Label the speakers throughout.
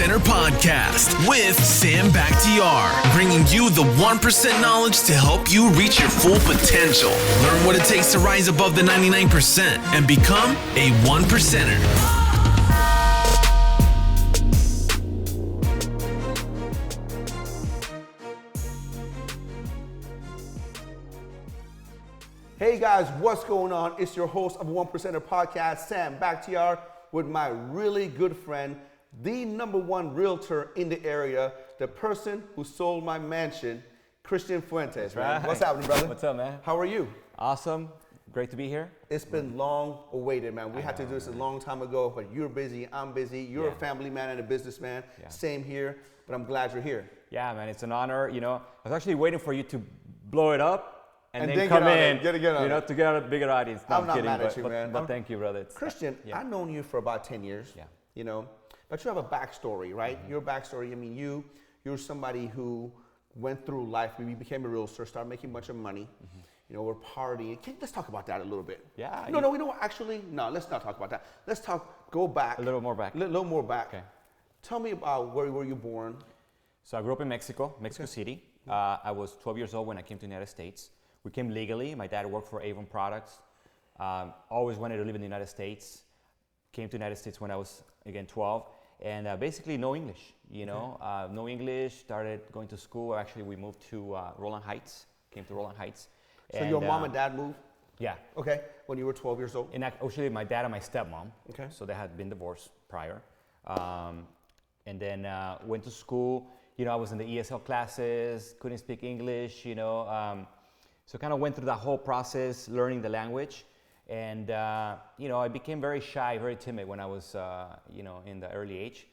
Speaker 1: 1%er Podcast with Sam Bakhtiar, bringing you the 1% knowledge to help you reach your full potential. Learn what it takes to rise above the 99% and become a 1%er.
Speaker 2: Hey guys, what's going on? It's your host of 1%er Podcast, Sam Bakhtiar, with my really good friend, the #1 realtor in the area, the person who sold my mansion, Christian Fuentes, man.
Speaker 3: Right.
Speaker 2: What's happening, brother?
Speaker 3: What's up, man?
Speaker 2: How are you?
Speaker 3: Awesome. Great to be here.
Speaker 2: It's been long awaited, man. We had to do this a long time ago, but you're busy, I'm busy. You're a family man and a businessman.
Speaker 3: Yeah.
Speaker 2: Same here, but I'm glad you're here.
Speaker 3: Yeah, man, it's an honor. You know, I was actually waiting for you to blow it up and then
Speaker 2: get
Speaker 3: come
Speaker 2: on
Speaker 3: in,
Speaker 2: it, get on
Speaker 3: you know,
Speaker 2: it.
Speaker 3: to get a bigger audience. No,
Speaker 2: I'm not
Speaker 3: kidding,
Speaker 2: mad at you,
Speaker 3: but,
Speaker 2: man.
Speaker 3: But thank you, brother. It's,
Speaker 2: Christian, I've known you for about 10 years,
Speaker 3: Yeah.
Speaker 2: you know, but you have a backstory, right? Your backstory, I mean, you're somebody who went through life, maybe became a realtor, started making a bunch of money, you know, we're partying. Let's talk about that a little bit.
Speaker 3: Yeah,
Speaker 2: No, we don't actually, no, let's not talk about that. Let's go back.
Speaker 3: A little more back.
Speaker 2: A little more back.
Speaker 3: Okay.
Speaker 2: Tell me about where were you born?
Speaker 3: So I grew up in Mexico City. I was 12 years old when I came to the United States. We came legally. My dad worked for Avon Products. Always wanted to live in the United States. Came to the United States when I was, again, 12. And basically no English, you know. No English, started going to school. Actually, we moved to Roland Heights. Came to Roland Heights.
Speaker 2: So your mom and dad moved?
Speaker 3: Yeah.
Speaker 2: Okay, when you were 12 years old?
Speaker 3: And actually, my dad and my stepmom.
Speaker 2: Okay.
Speaker 3: So they had been divorced prior. And then went to school. You know, I was in the ESL classes, couldn't speak English, you know. So kind of went through that whole process, learning the language. And, you know, I became very shy, very timid when I was, you know, in the early age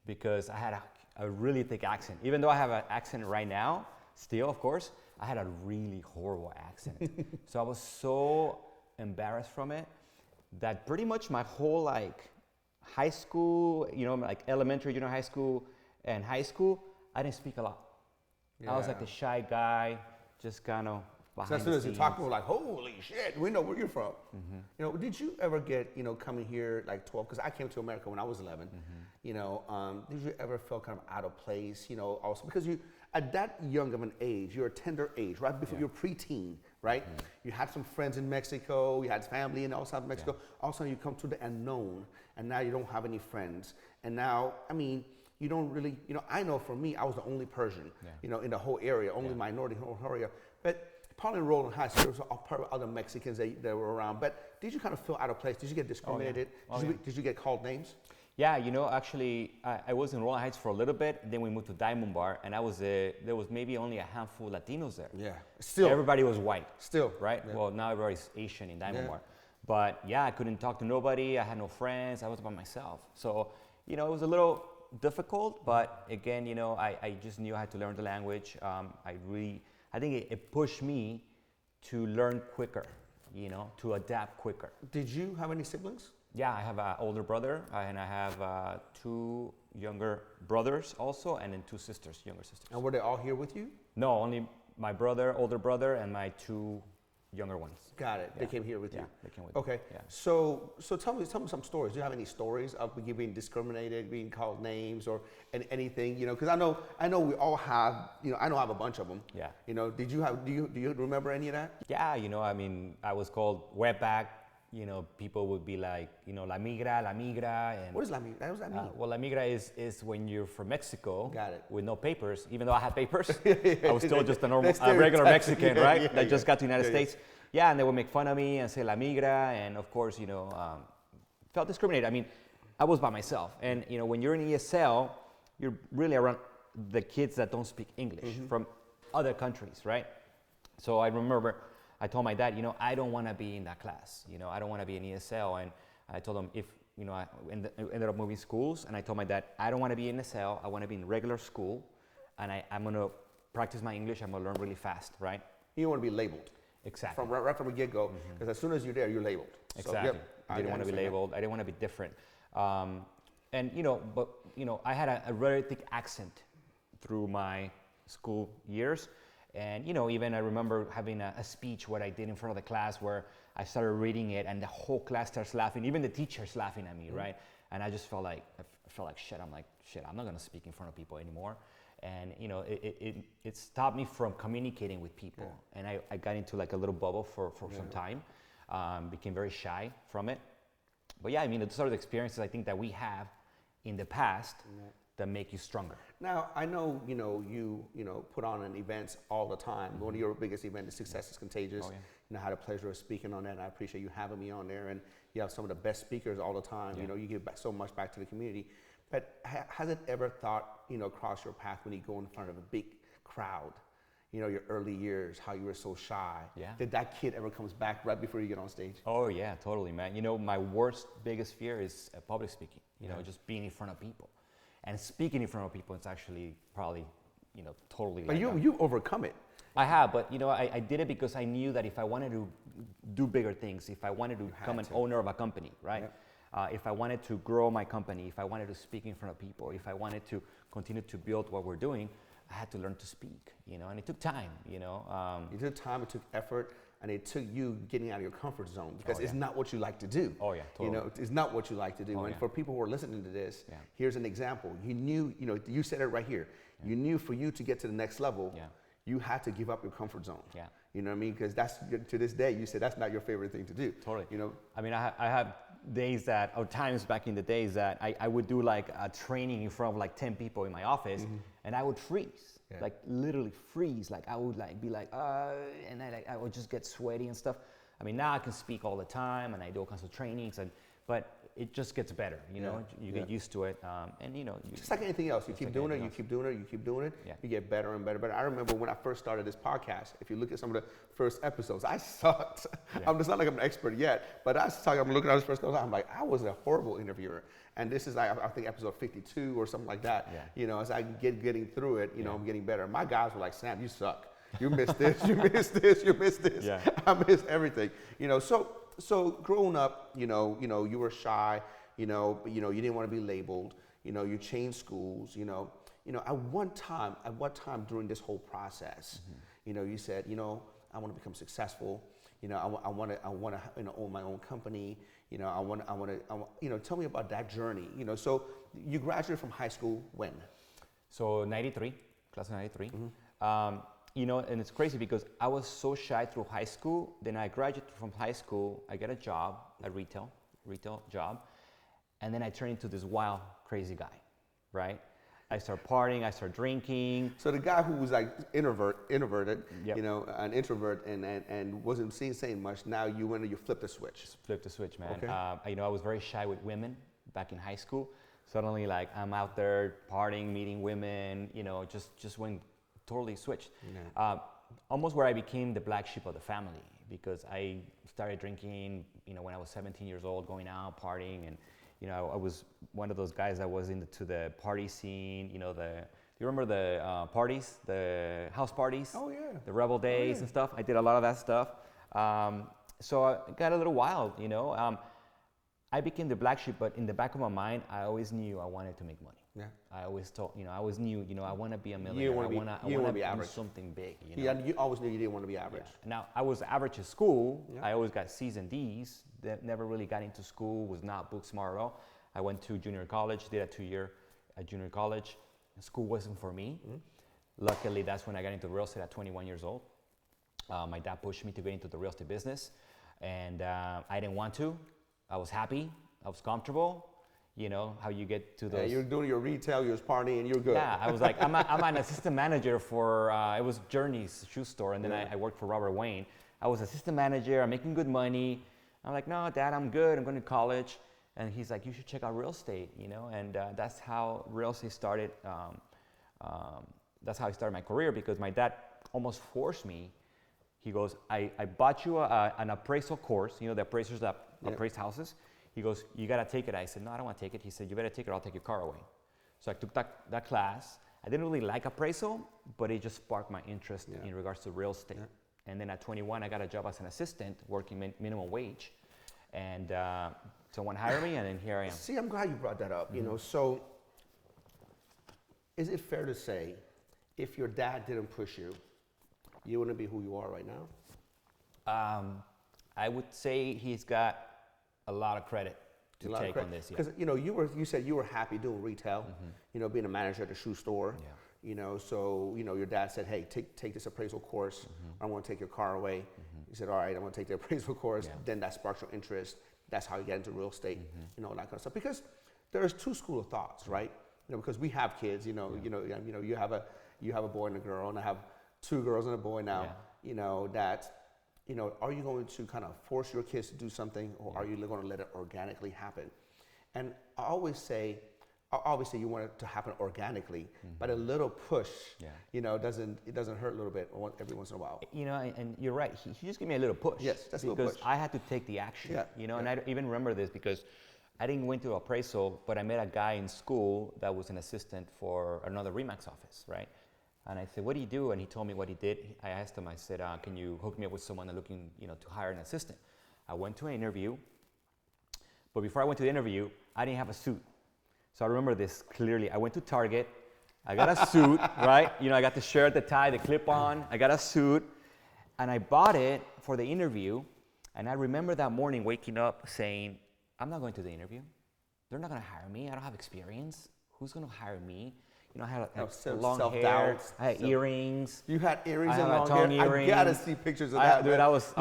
Speaker 3: because I had a really thick accent. Even though I have an accent right now, still, of course, I had a really horrible accent. So I was so embarrassed from it that pretty much my whole, like, high school, you know, like elementary, junior high school, and high school, I didn't speak a lot. I was like the shy guy, just kind of behind
Speaker 2: So as soon as you
Speaker 3: the
Speaker 2: talk,
Speaker 3: scenes.
Speaker 2: we're like, holy shit, we know where you're from. You know, did you ever get, you know, coming here like 12, because I came to America when I was 11, you know, did you ever feel kind of out of place, you know, also because you, at that young of an age, you're a tender age, right before you're preteen, right? You had some friends in Mexico, you had family in outside Mexico, all of a sudden you come to the unknown, and now you don't have any friends, and now, I mean, you don't really, you know, I know for me, I was the only Persian, you know, in the whole area, only minority in the whole area. But probably in Roland Heights, there was other Mexicans that were around. But did you kind of feel out of place? Did you get discriminated? Did you get called names?
Speaker 3: Yeah, you know, actually, I was in Roland Heights for a little bit. Then we moved to Diamond Bar, and there was maybe only a handful of Latinos there.
Speaker 2: Yeah, still.
Speaker 3: Everybody was white.
Speaker 2: Still.
Speaker 3: Right?
Speaker 2: Yeah.
Speaker 3: Well, now everybody's Asian in Diamond Bar. But yeah, I couldn't talk to nobody. I had no friends. I was by myself. So, you know, it was a little difficult, but again, you know, I just knew I had to learn the language. I think it pushed me to learn quicker, you know, to adapt quicker.
Speaker 2: Did you have any siblings?
Speaker 3: Yeah, I have an older brother, and I have 2 younger brothers also, and then 2 sisters, younger sisters.
Speaker 2: And were they all here with you?
Speaker 3: No, only my brother, older brother, and my 2 younger ones.
Speaker 2: Got it. They came here with you.
Speaker 3: Yeah, they came with me.
Speaker 2: Okay.
Speaker 3: Yeah.
Speaker 2: So tell me some stories. Do you have any stories of you being discriminated, being called names, or anything? You know, because I know we all have. You know, I know I have a bunch of them.
Speaker 3: Yeah.
Speaker 2: You know, do you remember any of that?
Speaker 3: Yeah, you know, I mean, I was called wetback. You know, people would be like, you know, la migra, and
Speaker 2: What does that mean? What does that mean?
Speaker 3: well, la migra is when you're from Mexico.
Speaker 2: Got it.
Speaker 3: With no papers. Even though I had papers, I was still just a normal,
Speaker 2: That's
Speaker 3: a regular
Speaker 2: stereotypes.
Speaker 3: Mexican, right? That just got to the United
Speaker 2: Yeah,
Speaker 3: States. Yeah, and they would make fun of me and say la migra, and of course, you know, felt discriminated. I mean, I was by myself, and you know, when you're in ESL, you're really around the kids that don't speak English from other countries, right? So I remember I told my dad, you know, I don't want to be in that class. You know, I don't want to be in ESL. And I told him if, you know, I ended up moving schools. And I told my dad, I don't want to be in ESL. I want to be in regular school. And I'm going to practice my English. I'm going to learn really fast, right?
Speaker 2: You don't want to be labeled.
Speaker 3: Exactly.
Speaker 2: Right from the get-go. Because as soon as you're there, you're labeled.
Speaker 3: Exactly.
Speaker 2: So, yep,
Speaker 3: I didn't want to be labeled. I didn't want to be different. And, you know, but, you know, I had a very thick accent through my school years. And, you know, even I remember having a speech what I did in front of the class where I started reading it and the whole class starts laughing, even the teachers laughing at me, right? And I just felt like shit. I'm like, shit, I'm not gonna speak in front of people anymore. And you know, it stopped me from communicating with people. And I got into like a little bubble for some time, became very shy from it. But yeah, I mean, the sort of experiences I think that we have in the past that make you stronger.
Speaker 2: Now, I know, you put on an events all the time. One of your biggest events is Success is Contagious.
Speaker 3: Oh, yeah.
Speaker 2: I had the pleasure of speaking on that, and I appreciate you having me on there. And you have some of the best speakers all the time.
Speaker 3: Yeah.
Speaker 2: You give back so much back to the community. But has it ever crossed your path when you go in front of a big crowd? Your early years, how you were so shy.
Speaker 3: Yeah.
Speaker 2: Did that kid ever comes back right before you get on stage?
Speaker 3: Oh yeah, totally, man. My biggest fear is public speaking. Just being in front of people, and speaking in front of people. It's actually probably, totally.
Speaker 2: But you overcome it.
Speaker 3: I have, but I did it because I knew that if I wanted to do bigger things, if I wanted to become an owner of a company, right? If I wanted to grow my company, if I wanted to speak in front of people, if I wanted to continue to build what we're doing, I had to learn to speak, and it took time, It
Speaker 2: took time, it took effort, and it took you getting out of your comfort zone because it's not what you like to do.
Speaker 3: Oh yeah, totally.
Speaker 2: It's not what you like to do. And for people who are listening to this, here's an example. You knew, you said it right here. You knew for you to get to the next level, you had to give up your comfort zone.
Speaker 3: Yeah.
Speaker 2: You know what I mean? Because that's, to this day, you said that's not your favorite thing to do.
Speaker 3: Totally. I mean, I have days or times back in the days that I would do like a training in front of like 10 people in my office, and I would freeze. Like literally freeze. Like I would like be like, and I would just get sweaty and stuff. I mean, now I can speak all the time, and I do all kinds of trainings, but it just gets better. You get used to it, and
Speaker 2: just like anything else, you keep doing it, you keep doing it, you keep doing it. You get better and better. But I remember when I first started this podcast. If you look at some of the first episodes, I sucked. It's not like I'm an expert yet, but I'm looking at this first episode. I'm like, I was a horrible interviewer. And this is, I think, episode 52 or something like that. As I getting through it, I'm getting better. My guys were like, Sam, you suck. You missed this. You missed this. You missed this. I missed everything. So growing up, you were shy. You didn't want to be labeled. You changed schools. At what time during this whole process, you said, I want to become successful. I want to own my own company. I want to, tell me about that journey. So you graduated from high school when?
Speaker 3: So 93, class of 93. And it's crazy because I was so shy through high school. Then I graduated from high school. I get a job, a retail job. And then I turned into this wild, crazy guy, right? I start partying, I start drinking.
Speaker 2: So the guy who was like introverted, an introvert and wasn't saying much, now you flipped the switch.
Speaker 3: Flipped the switch, man.
Speaker 2: Okay.
Speaker 3: I was very shy with women back in high school. Suddenly, like, I'm out there partying, meeting women, just went totally switched. Almost where I became the black sheep of the family because I started drinking, when I was 17 years old, going out, partying, and I was one of those guys that was into the party scene. Do you remember the parties, the house parties?
Speaker 2: Oh yeah.
Speaker 3: The Rebel Days and stuff. I did a lot of that stuff. So I got a little wild. I became the black sheep, but in the back of my mind, I always knew I wanted to make money.
Speaker 2: Yeah.
Speaker 3: I always knew, I want to be a millionaire. I want to do something big.
Speaker 2: You always knew you didn't want to be average.
Speaker 3: Yeah. Now, I was average at school. Yeah. I always got C's and D's. Never really got into school, was not book smart at all. I went to junior college, did a 2-year at junior college. School wasn't for me. Luckily, that's when I got into real estate at 21 years old. My dad pushed me to get into the real estate business, and I didn't want to. I was happy. I was comfortable. How you get to those.
Speaker 2: Yeah, you're doing your retail, you're partying, you're good.
Speaker 3: Yeah, I was like, I'm an assistant manager for, it was Journey's shoe store, and then I worked for Robert Wayne. I was assistant manager, I'm making good money. I'm like, no, Dad, I'm good, I'm going to college. And he's like, you should check out real estate, and that's how real estate started. That's how I started my career because my dad almost forced me. He goes, I bought you an appraisal course, the appraisers that appraise houses. He goes, you got to take it. I said, no, I don't want to take it. He said, you better take it or I'll take your car away. So I took that class. I didn't really like appraisal, but it just sparked my interest in regards to real estate. And then at 21, I got a job as an assistant working minimum wage. And someone hired me, and then here I am.
Speaker 2: See, I'm glad you brought that up. So is it fair to say if your dad didn't push you, you wouldn't be who you are right now?
Speaker 3: I would say he's got a lot of credit take on this.
Speaker 2: Because you said you were happy doing retail, being a manager at a shoe store.
Speaker 3: Yeah.
Speaker 2: So your dad said, hey, take this appraisal course. I want to take your car away. You said, all right, I'm going to take the appraisal course.
Speaker 3: Yeah.
Speaker 2: Then that sparks your interest. That's how you get into real estate, that kind of stuff. Because there's two schools of thoughts, right? Because we have kids. You have a boy and a girl, and I have two girls and a boy now. Are you going to kind of force your kids to do something, or are you going to let it organically happen? And I always say, obviously you want it to happen organically, but a little push, doesn't hurt a little bit every once in a while.
Speaker 3: And you're right. He just gave me a little push.
Speaker 2: Yes, that's a little
Speaker 3: because
Speaker 2: push.
Speaker 3: I had to take the action. And I even remember this because I didn't went to appraisal, but I met a guy in school that was an assistant for another RE/MAX office, right? And I said, what do you do? And he told me what he did. I asked him, I said, can you hook me up with someone looking, to hire an assistant? I went to an interview, but before I went to the interview, I didn't have a suit. So I remember this clearly. I went to Target, I got a suit, right? I got the shirt, the tie, the clip-on, I got a suit, and I bought it for the interview. And I remember that morning waking up saying, I'm not going to the interview. They're not gonna hire me. I don't have experience. Who's gonna hire me? I had long hair. I had earrings.
Speaker 2: You had earrings
Speaker 3: I
Speaker 2: and
Speaker 3: had
Speaker 2: long hair.
Speaker 3: earrings.
Speaker 2: I gotta see pictures of that.
Speaker 3: Dude,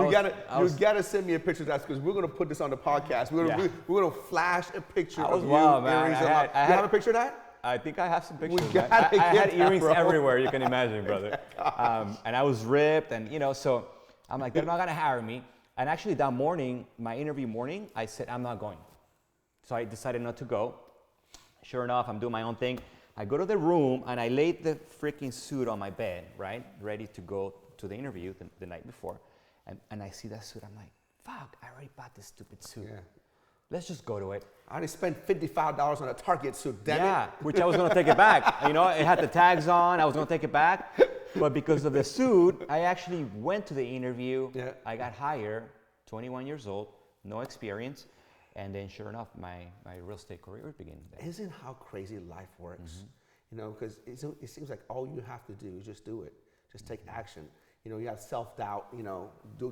Speaker 2: you gotta send me a picture of that because we're gonna put this on the podcast. We're gonna flash a picture of you earrings. You have a picture of that?
Speaker 3: I think I have some pictures.
Speaker 2: I
Speaker 3: had earrings everywhere. You can imagine, brother. And I was ripped, and so I'm like, they're not gonna hire me. And actually, that morning, my interview morning, I said I'm not going. So I decided not to go. Sure enough, I'm doing my own thing. I go to the room and I laid the freaking suit on my bed, right? Ready to go to the interview the night before. And I see that suit. I'm like, fuck, I already bought this stupid suit. Yeah. Let's just go to it.
Speaker 2: I already spent $55 on a Target suit, damn it.
Speaker 3: Yeah, which I was gonna take it back. It had the tags on, I was gonna take it back. But because of the suit, I actually went to the interview. Yeah. I got hired, 21 years old, no experience. And then sure enough, my real estate career began.
Speaker 2: Isn't how crazy life works? Because it seems like all you have to do is just do it. Just take action. You have self-doubt,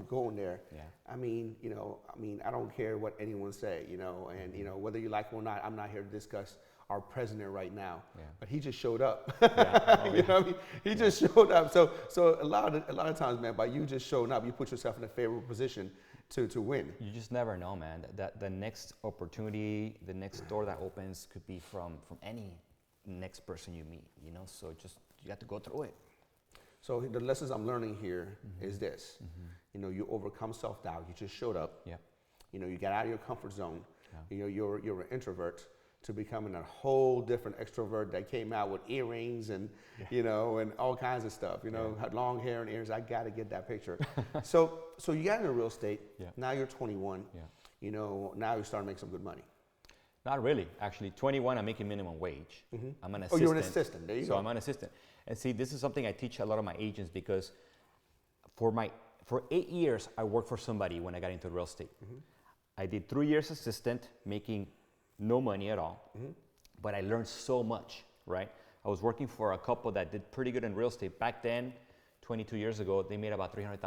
Speaker 2: going there. Yeah. I don't care what anyone say, and whether you like him or not, I'm not here to discuss our president right now. Yeah. But he just showed up. Yeah. Oh, yeah. He just showed up. So a lot of times, man, by you just showing up, you put yourself in a favorable position to win.
Speaker 3: You just never know, man. That the next opportunity, the next door that opens could be from any next person you meet, So just you have to go through it.
Speaker 2: So the lessons I'm learning here is this. You overcome self-doubt. You just showed up. Yeah. You got out of your comfort zone. Yeah. You're an introvert to becoming a whole different extrovert that came out with earrings and and all kinds of stuff. Had long hair and earrings. I got to get that picture. So you got into real estate. Yeah. Now you're 21. Yeah. Now you're starting to make some good money.
Speaker 3: Not really, actually. 21, I'm making minimum wage. I'm an assistant.
Speaker 2: Oh, you're an assistant. There you go.
Speaker 3: So I'm an assistant. And see, this is something I teach a lot of my agents because for 8 years, I worked for somebody when I got into real estate. I did 3 years assistant, making no money at all, but I learned so much, right? I was working for a couple that did pretty good in real estate. Back then, 22 years ago, they made about $300,000,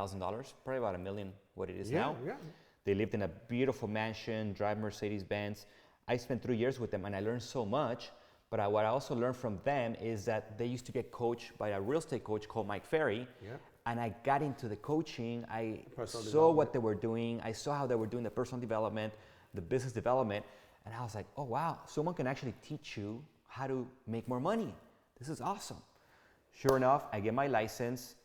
Speaker 3: probably about $1 million what it is now. Yeah. They lived in a beautiful mansion, drive Mercedes-Benz. I spent 3 years with them and I learned so much, but what I also learned from them is that they used to get coached by a real estate coach called Mike Ferry. Yeah. And I got into the coaching. I saw what they were doing. I saw how they were doing the personal development, the business development. And I was like, oh, wow, someone can actually teach you how to make more money. This is awesome. Sure enough, I get my license.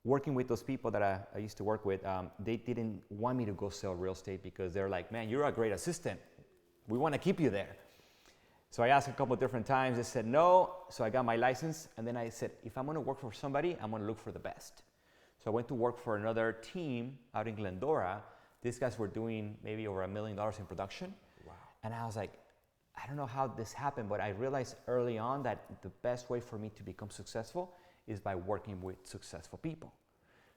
Speaker 3: Working with those people that I used to work with, they didn't want me to go sell real estate because they're like, man, you're a great assistant. We want to keep you there. So I asked a couple of different times. They said no. So I got my license. And then I said, if I'm going to work for somebody, I'm going to look for the best. So I went to work for another team out in Glendora. These guys were doing maybe over $1 million in production. Wow. And I was like, I don't know how this happened, but I realized early on that the best way for me to become successful is by working with successful people.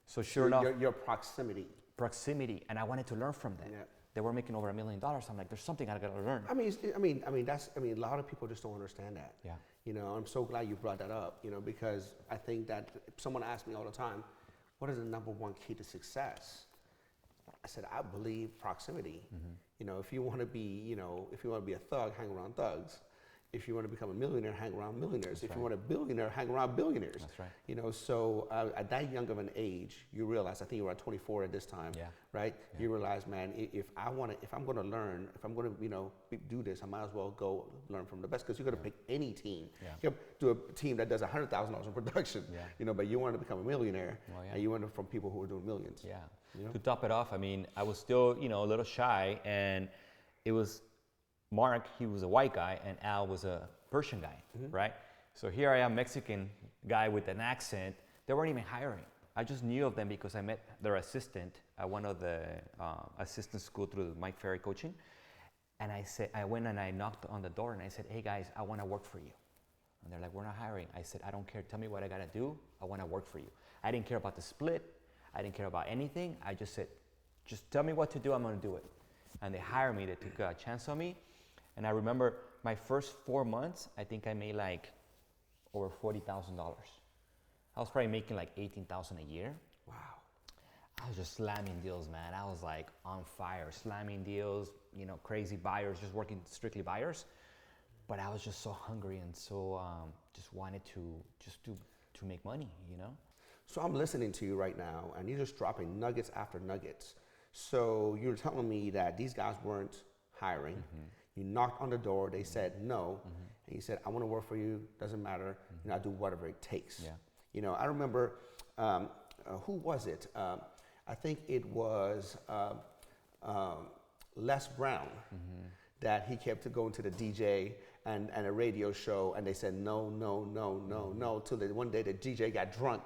Speaker 3: So sure enough.
Speaker 2: Your proximity.
Speaker 3: Proximity. And I wanted to learn from them. Yeah. They were making over $1 million. I'm like, there's something I gotta learn.
Speaker 2: I mean, a lot of people just don't understand that. Yeah. I'm so glad you brought that up, because I think that someone asks me all the time, what is the number one key to success? said, I believe proximity. You know, if you want to be, you know, if you want to be a thug, hang around thugs. If you want to become a millionaire, hang around millionaires. If you want a billionaire, hang around billionaires.
Speaker 3: That's right.
Speaker 2: You know, so at that young of an age, you realize, I think you were at 24 at this time, right? Yeah. You realize, man, if I'm going to learn, if I'm going to, you know, do this, I might as well go learn from the best, because you're going to pick any team. Yeah. You do a team that does $100,000 in production, you know, but you want to become a millionaire, and you want to from people who are doing millions.
Speaker 3: Yeah.
Speaker 2: You know?
Speaker 3: To top it off, I mean, I was still, you know, a little shy, and it was Mark, he was a white guy, and Al was a Persian guy, right? So here I am, Mexican guy with an accent. They weren't even hiring. I just knew of them because I met their assistant at one of the assistant school through Mike Ferry coaching. And I went and I knocked on the door and I said, hey guys, I want to work for you. And they're like, we're not hiring. I said, I don't care. Tell me what I got to do. I want to work for you. I didn't care about the split. I didn't care about anything. I just said, just tell me what to do. I'm going to do it. And they hired me. They took a chance on me. And I remember my first 4 months, I think I made like over $40,000. I was probably making like $18,000 a year.
Speaker 2: Wow.
Speaker 3: I was just slamming deals, man. I was like on fire, slamming deals, you know, crazy buyers, just working strictly buyers. But I was just so hungry and so just wanted to make money, you know?
Speaker 2: So I'm listening to you right now, and you're just dropping nuggets after nuggets. So you're telling me that these guys weren't hiring. You knocked on the door, they said no, and you said, I want to work for you, doesn't matter, you know, I do whatever it takes. Yeah. You know, I remember, who was it? I think it was Les Brown, that he kept going to the DJ and a radio show, and they said no, till one day the DJ got drunk,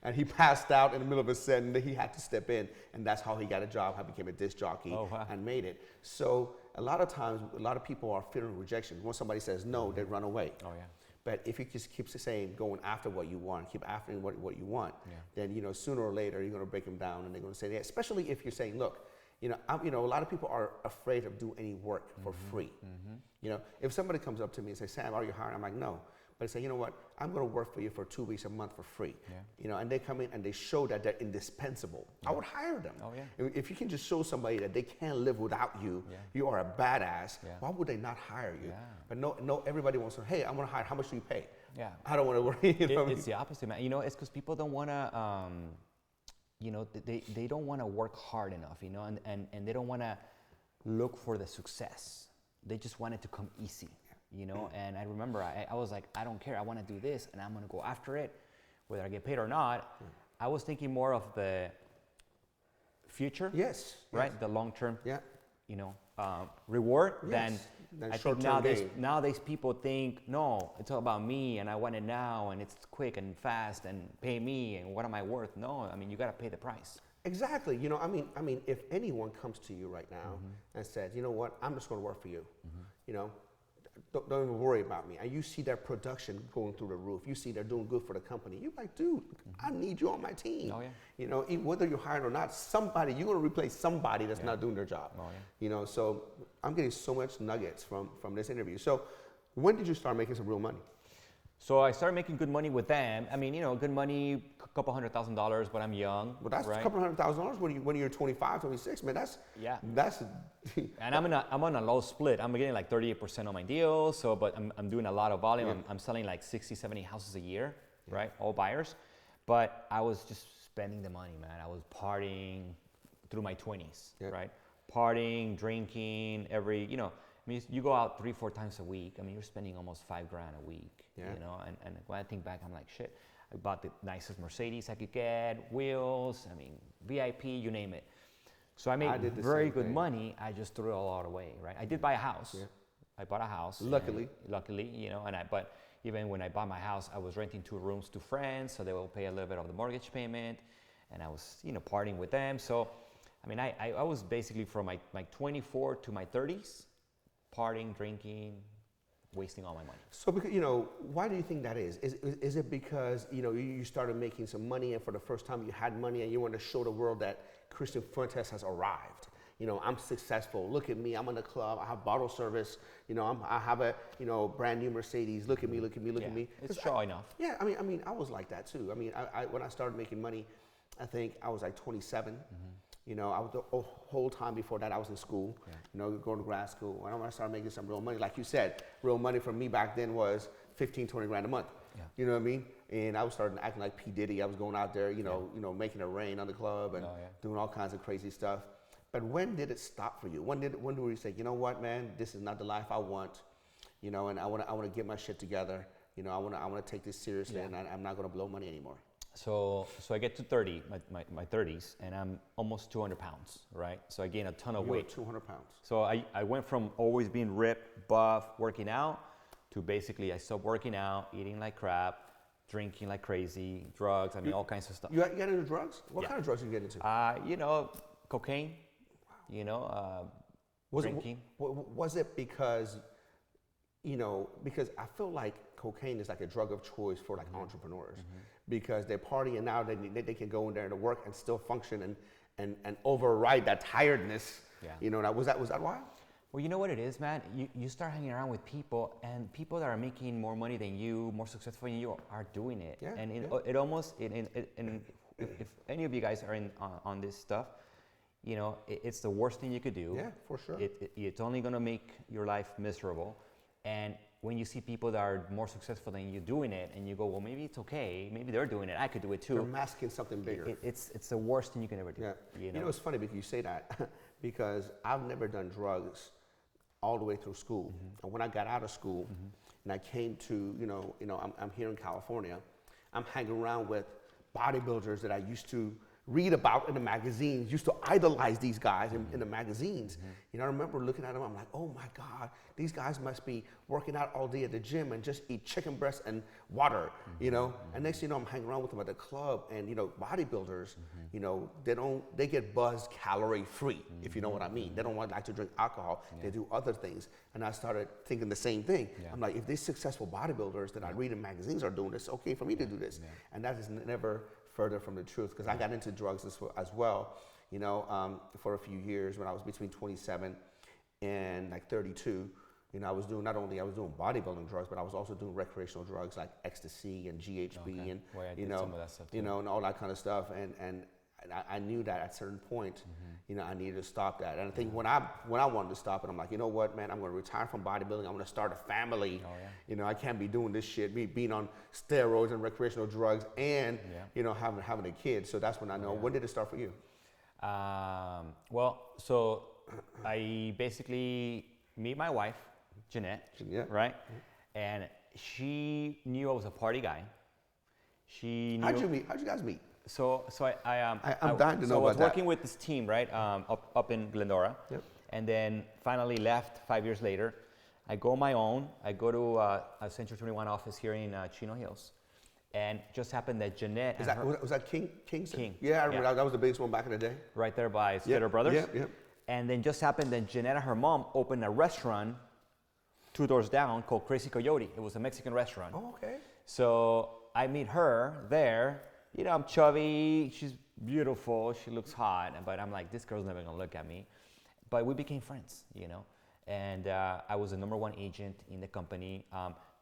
Speaker 2: and he passed out in the middle of a set, and he had to step in, and that's how he got a job, how he became a disc jockey, and made it. So a lot of times, a lot of people are fearing rejection. When somebody says no, they run away. Oh yeah. But if you just keep saying, going after what you want, keep after what you want, then, you know, sooner or later you're going to break them down, and they're going to say, yeah, especially if you're saying, look, you know, a lot of people are afraid of doing any work for free. You know, if somebody comes up to me and says, Sam, are you hiring? I'm like, no. But I say, you know what? I'm going to work for you for 2 weeks, a month for free. You know, and they come in and they show that they're indispensable. I would hire them. Oh, yeah. If you can just show somebody that they can't live without you, you are a badass, why would they not hire you? But no, everybody wants to, hey, I'm going to hire. How much do you pay? Yeah. I don't want to worry. You know?
Speaker 3: It's the opposite, man. You know, it's because people don't want to, you know, they don't want to work hard enough, you know, and they don't want to look for the success. They just want it to come easy. You know, and I remember I was like, I don't care, I want to do this, and I'm going to go after it, whether I get paid or not. I was thinking more of the future, right? The long-term, you know, reward than I think nowadays people think, no, it's all about me, and I want it now, and it's quick and fast, and pay me, and what am I worth? No, I mean, you got to pay the price.
Speaker 2: Exactly. You know, I mean, if anyone comes to you right now and says, you know what, I'm just going to work for you, you know, don't even worry about me. And you see their production going through the roof. You see they're doing good for the company. You're like, dude, I need you on my team. Oh, yeah. You know, whether you're hired or not, somebody, you're going to replace somebody that's not doing their job. Oh, yeah. You know, so I'm getting so much nuggets from this interview. So when did you start making some real money?
Speaker 3: So I started making good money with them. I mean, you know, good money, a couple $100,000, but I'm young.
Speaker 2: But that's
Speaker 3: right?
Speaker 2: a couple $100,000 when you're 25, 26, man. That's
Speaker 3: and I'm on a low split. I'm getting like 38% on my deal. So, but I'm doing a lot of volume. I'm selling like 60, 70 houses a year, right? All buyers. But I was just spending the money, man. I was partying through my 20s, right? Partying, drinking, you know. I mean, you go out 3-4 times a week. I mean, you're spending almost $5,000 a week, you know. And when I think back, I'm like, shit. I bought the nicest Mercedes I could get, wheels. I mean, VIP, you name it. So I made very good money. I just threw it all away, right? I did buy a house. Yeah. I bought a house.
Speaker 2: Luckily,
Speaker 3: you know. But even when I bought my house, I was renting 2 rooms to friends, so they will pay a little bit of the mortgage payment, and I was, you know, partying with them. So, I mean, I was basically from my 24 to my 30s. Partying, drinking, wasting all my money.
Speaker 2: So, because, you know, why do you think that is? Is it because, you know, you started making some money, and for the first time you had money, and you want to show the world that Christian Fuentes has arrived? You know, I'm successful. Look at me. I'm in the club. I have bottle service. You know, I have a, you know, brand new Mercedes. Look at me. Look at me. Look at me.
Speaker 3: It's show enough.
Speaker 2: Yeah. I mean, I was like that too. I mean, I when I started making money, I think I was like 27. You know, I was the whole time before that I was in school. You know, going to grad school. And when I started making some real money, like you said, real money for me back then was 15, 20 grand a month. You know what I mean? And I was starting acting like P. Diddy. I was going out there, you know, making it rain on the club and doing all kinds of crazy stuff. But when did it stop for you? When did you say, you know what, man, this is not the life I want, you know, and I want to get my shit together. You know, I want to take this seriously, and I'm not going to blow money anymore.
Speaker 3: So I get to 30, my 30s, and I'm almost 200 pounds, right? So I gain a ton of weight.
Speaker 2: 200 pounds.
Speaker 3: So I went from always being ripped, buff, working out, to basically I stopped working out, eating like crap, drinking like crazy, drugs, I mean, all kinds of stuff.
Speaker 2: You got into drugs? What kind of drugs did you get into?
Speaker 3: You know, cocaine, you know, drinking.
Speaker 2: Was it because, you know, because I feel like cocaine is like a drug of choice for like entrepreneurs, because they're partying now, they can go in there to work and still function and override that tiredness. You know, was that why?
Speaker 3: Well, you know what it is, man? You start hanging around with people, and people that are making more money than you, more successful than you, are doing it. It almost, if any of you guys are on this stuff, you know, it's the worst thing you could do.
Speaker 2: Yeah, for sure.
Speaker 3: It's only gonna make your life miserable. And when you see people that are more successful than you doing it, and you go, well, maybe it's okay, maybe they're doing it, I could do it too.
Speaker 2: They're masking something bigger.
Speaker 3: It's the worst thing you can ever do.
Speaker 2: You know, it's funny because you say that, because I've never done drugs all the way through school. And when I got out of school and I came to, you know, I'm here in California, I'm hanging around with bodybuilders that I used to read about in the magazines, used to idolize these guys in the magazines. You know, I remember looking at them, I'm like, oh my God, these guys must be working out all day at the gym and just eat chicken breast and water, you know? And next thing you know, I'm hanging around with them at the club, and, you know, bodybuilders, you know, they get buzzed calorie free, if you know what I mean. They don't like to drink alcohol, they do other things. And I started thinking the same thing. I'm like, if these successful bodybuilders that I read in magazines are doing this, okay for me to do this. And that is never further from the truth, because I got into drugs as well, you know, for a few years when I was between 27 and like 32. You know, I was doing bodybuilding drugs, but I was also doing recreational drugs like ecstasy and GHB and you know, some of that stuff too. You know, and all that kind of stuff. And I knew that at a certain point, you know, I needed to stop that. And I think when I wanted to stop it, I'm like, you know what, man, I'm going to retire from bodybuilding. I'm going to start a family. You know, I can't be doing this shit, me being on steroids and recreational drugs and, you know, having a kid. So that's when I know. When did it start for you?
Speaker 3: Well, so I basically meet my wife, Jeanette, right? And she knew I was a party guy. She knew.
Speaker 2: How'd you guys meet?
Speaker 3: So I'm
Speaker 2: dying to know about that.
Speaker 3: So I was working with this team, right, up in Glendora, and then finally left 5 years later. I go on my own. I go to a Century 21 office here in Chino Hills, and just happened that Jeanette.
Speaker 2: Was that Kingston?
Speaker 3: King.
Speaker 2: Yeah, I remember that was the biggest one back in the day.
Speaker 3: Right there by Slater Brothers.
Speaker 2: Yeah.
Speaker 3: And then just happened that Jeanette and her mom opened a restaurant 2 doors down called Crazy Coyote. It was a Mexican restaurant.
Speaker 2: Oh, okay.
Speaker 3: So I meet her there. You know, I'm chubby, she's beautiful, she looks hot, but I'm like, this girl's never gonna look at me. But we became friends, you know. And I was the #1 agent in the company.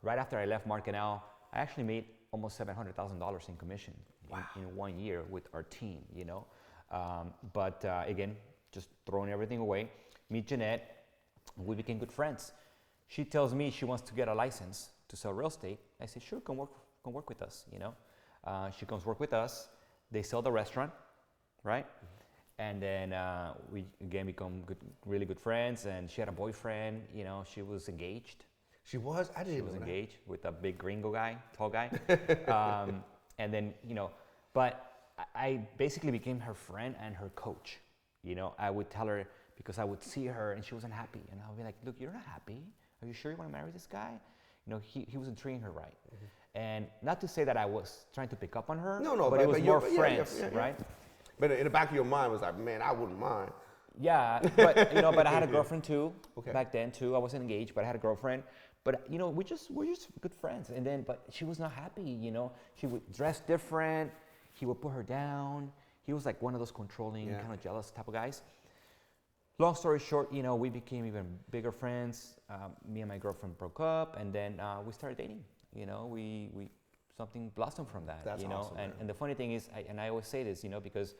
Speaker 3: Right after I left Marcanal, I actually made almost $700,000 in commission in 1 year with our team, you know. But again, just throwing everything away. Meet Jeanette, we became good friends. She tells me she wants to get a license to sell real estate. I said, sure, come work with us, you know. She comes work with us. They sell the restaurant, right? And then we again become really good friends. And she had a boyfriend. You know, she was engaged.
Speaker 2: She was? I didn't
Speaker 3: She
Speaker 2: know
Speaker 3: was
Speaker 2: that.
Speaker 3: engaged with a big gringo guy, tall guy. And then, you know, but I basically became her friend and her coach. You know, I would tell her, because I would see her and she wasn't happy. And I would be like, look, you're not happy. Are you sure you want to marry this guy? You know, he wasn't treating her right. And not to say that I was trying to pick up on her, but it was more friends, right?
Speaker 2: But in the back of your mind was like, man, I wouldn't mind.
Speaker 3: Yeah, but you know, but I had a girlfriend too. Back then too. I wasn't engaged, but I had a girlfriend. But you know, we're just good friends. And then, but she was not happy. You know, she would dress different. He would put her down. He was like one of those controlling, kind of jealous type of guys. Long story short, you know, we became even bigger friends. Me and my girlfriend broke up, and then we started dating. You know, we something blossomed from that.
Speaker 2: That's
Speaker 3: you know,
Speaker 2: awesome,
Speaker 3: and the funny thing is, I always say this, you know, because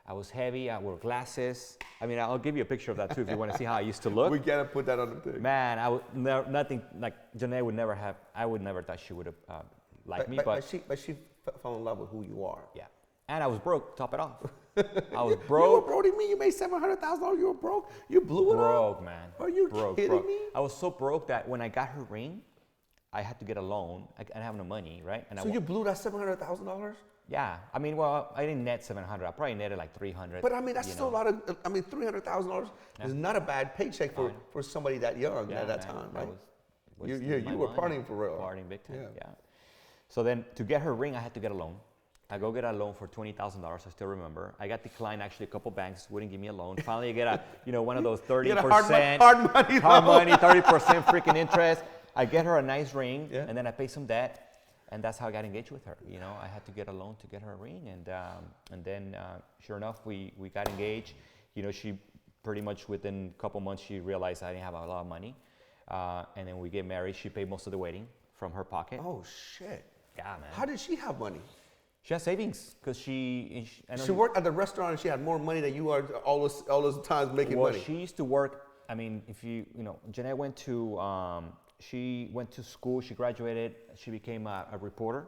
Speaker 3: I was heavy. I wore glasses. I mean, I'll give you a picture of that too if you want to see how I used to look.
Speaker 2: We gotta put that on the thing.
Speaker 3: Man, I would nothing like Janae would never have. I would never thought she would have liked me, but
Speaker 2: she fell in love with who you are.
Speaker 3: yeah. And I was broke. Top it off. I was
Speaker 2: You were
Speaker 3: broke.
Speaker 2: broke. You mean you made $700,000? You were broke. You blew it up.
Speaker 3: Broke, man.
Speaker 2: Are you kidding me?
Speaker 3: I was so broke that when I got her ring, I had to get a loan. I didn't have no money, right? And
Speaker 2: So you blew that $700,000?
Speaker 3: yeah. I mean, well, I didn't net 700. I probably netted like 300.
Speaker 2: But I mean, that's still a lot of. I mean, $300,000 is not a bad paycheck for somebody that young at that time, right? You were partying for real.
Speaker 3: Partying big time. Yeah. So then, to get her ring, I had to get a loan. I go get a loan for $20,000. I still remember. I got declined. Actually, a couple banks wouldn't give me a loan. Finally, I get one of those 30% hard money, 30% freaking interest. I get her a nice ring, and then I pay some debt. And that's how I got engaged with her. I had to get a loan to get her a ring, and then sure enough, we got engaged. She pretty much within a couple months she realized I didn't have a lot of money, and then we get married. She paid most of the wedding from her pocket.
Speaker 2: Oh shit!
Speaker 3: Yeah, man.
Speaker 2: How did she have money?
Speaker 3: She has savings because she
Speaker 2: worked at the restaurant and she had more money than you are all those times making money.
Speaker 3: Well, she used to work. I mean, if Jeanette went to. She went to school, she graduated, she became a reporter.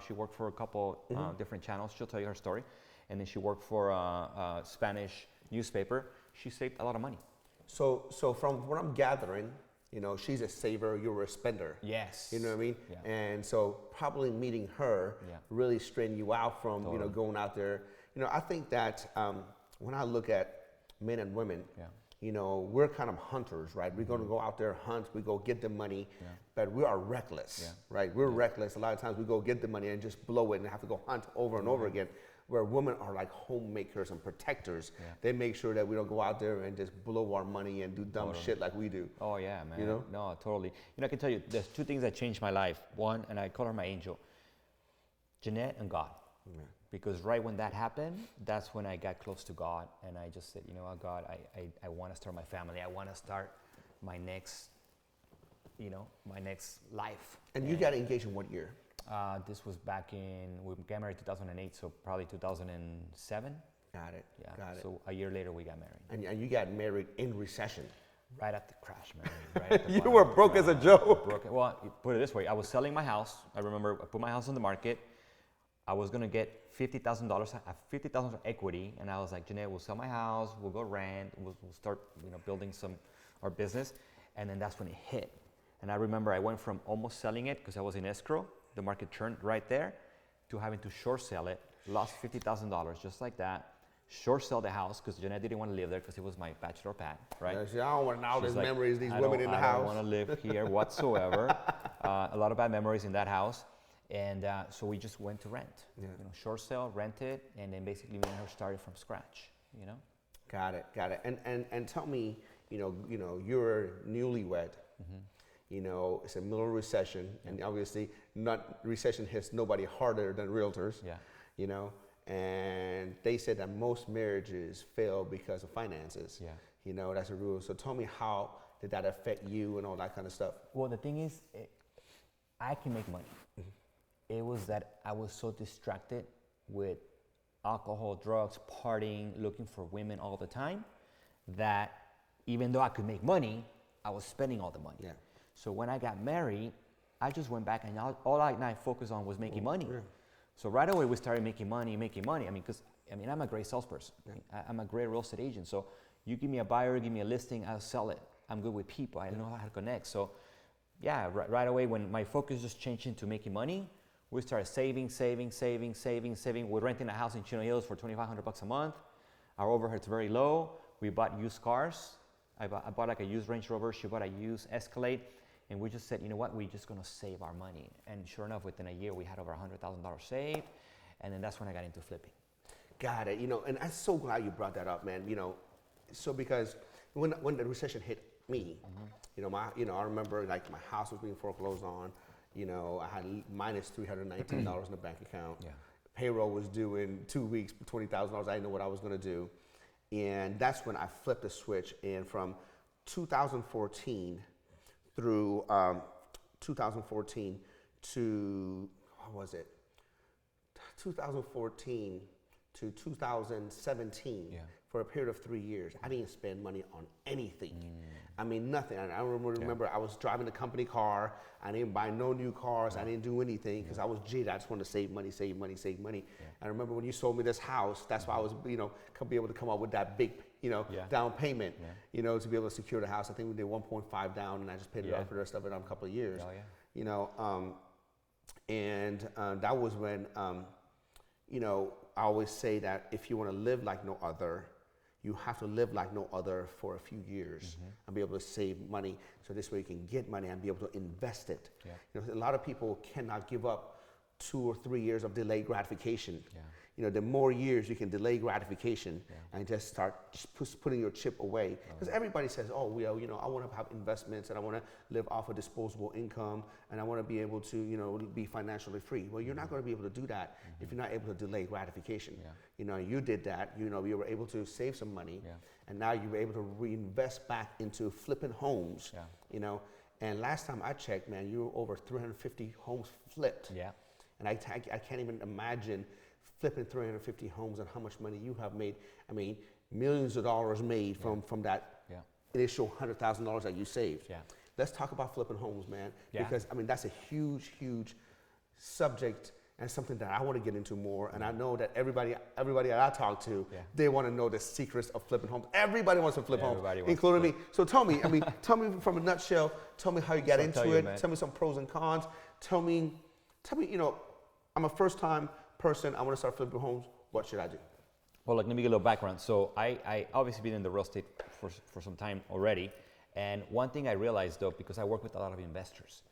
Speaker 3: She worked for a couple different channels. She'll tell you her story. And then she worked for a Spanish newspaper. She saved a lot of money.
Speaker 2: So from what I'm gathering, she's a saver, you were a spender.
Speaker 3: Yes.
Speaker 2: You know what I mean?
Speaker 3: Yeah.
Speaker 2: And so probably meeting her really straightened you out from, going out there. I think that when I look at men and women, we're kind of hunters, right? We're going to go out there, hunt, we go get the money, but we are reckless, right? We're reckless. A lot of times we go get the money and just blow it and have to go hunt over and over again, where women are like homemakers and protectors. They make sure that we don't go out there and just blow our money and do dumb shit like we do.
Speaker 3: Oh, yeah, man. No, totally. I can tell you, there's two things that changed my life. One, and I call her my angel, Jeanette and God. Because right when that happened, that's when I got close to God, and I just said, God, I want to start my family. I want to start my next, my next life.
Speaker 2: And you got engaged in what year?
Speaker 3: This was we got married 2008, so probably 2007.
Speaker 2: Got it.
Speaker 3: Yeah.
Speaker 2: Got it.
Speaker 3: So a year later, we got married.
Speaker 2: And you got married in recession.
Speaker 3: Right at the crash, man. Right at the
Speaker 2: You
Speaker 3: bottom.
Speaker 2: were broke as a joke.
Speaker 3: Well, put it this way. I was selling my house. I remember I put my house on the market. I was going to get $50,000, I have $50,000 of equity, and I was like, Jeanette, we'll sell my house, we'll go rent, we'll start, building our business, and then that's when it hit. And I remember I went from almost selling it because I was in escrow, the market turned right there, to having to short sell it, lost $50,000 just like that, short sell the house because Jeanette didn't want to live there because it was my bachelor pad, right?
Speaker 2: Yeah, I don't want all these memories, these women in the house.
Speaker 3: I don't want to live here whatsoever. A lot of bad memories in that house. And so we just went to rent, short sale, rent it, and then basically me and her started from scratch,
Speaker 2: Got it. And tell me, you're newlywed. It's a middle recession, and obviously recession hits nobody harder than realtors.
Speaker 3: Yeah.
Speaker 2: And they said that most marriages fail because of finances.
Speaker 3: Yeah.
Speaker 2: That's a rule. So tell me, how did that affect you and all that kind of stuff?
Speaker 3: Well, the thing is, I can make money. It was that I was so distracted with alcohol, drugs, partying, looking for women all the time, that even though I could make money, I was spending all the money.
Speaker 2: Yeah.
Speaker 3: So when I got married, I just went back and all I focused on was making money. Yeah. So right away we started making money. I mean, because I'm a great salesperson. Yeah. I'm a great real estate agent. So you give me a buyer, give me a listing, I'll sell it. I'm good with people. I know how to connect. So yeah, right away when my focus just changed into making money, we started saving. We're renting a house in Chino Hills for $2,500 a month. Our overhead's very low. We bought used cars. I bought like a used Range Rover. She bought a used Escalade. And we just said, you know what, we're just going to save our money. And sure enough, within a year, we had over $100,000 saved. And then that's when I got into flipping.
Speaker 2: Got it. And I'm so glad you brought that up, man. So because when the recession hit me, I remember like my house was being foreclosed on. I had minus $319 in the bank account. Yeah. Payroll was due in 2 weeks, $20,000. I didn't know what I was going to do. And that's when I flipped the switch. And from 2014 through 2014 to, what was it? 2014 to 2017, for a period of 3 years, I didn't spend money on anything. I mean, nothing. I remember I was driving a company car. I didn't buy no new cars. I didn't do anything because I was jaded. I just wanted to save money, save money, save money. I remember when you sold me this house, that's why I was, be able to come up with that big, down payment, to be able to secure the house. I think we did 1.5 down, and I just paid it off for the rest of it in a couple of years. That was when, I always say that if you want to live like no other, you have to live like no other for a few years and be able to save money, so this way you can get money and be able to invest it. A lot of people cannot give up 2 or 3 years of delayed gratification. The more years you can delay gratification and just start putting your chip away. Because everybody says, oh, well, I want to have investments and I want to live off of disposable income and I want to be able to, be financially free. Well, you're not going to be able to do that if you're not able to delay gratification. You did that, you were able to save some money and now you were able to reinvest back into flipping homes, and last time I checked, man, you were over 350 homes flipped. And I can't even imagine flipping 350 homes and how much money you have made. I mean, millions of dollars made from that initial $100,000 that you saved. Let's talk about flipping homes, man, because I mean that's a huge, huge subject and something that I want to get into more. And I know that everybody that I talk to, they want to know the secrets of flipping homes. Everybody wants to flip homes, including me. So tell me, tell me from a nutshell. Tell me how you got into it. Tell me some pros and cons. Tell me, I'm a first-time person. I want to start flipping homes. What should I do?
Speaker 3: Well, let me give a little background. So I obviously been in the real estate for some time already. And one thing I realized, though, because I work with a lot of investors,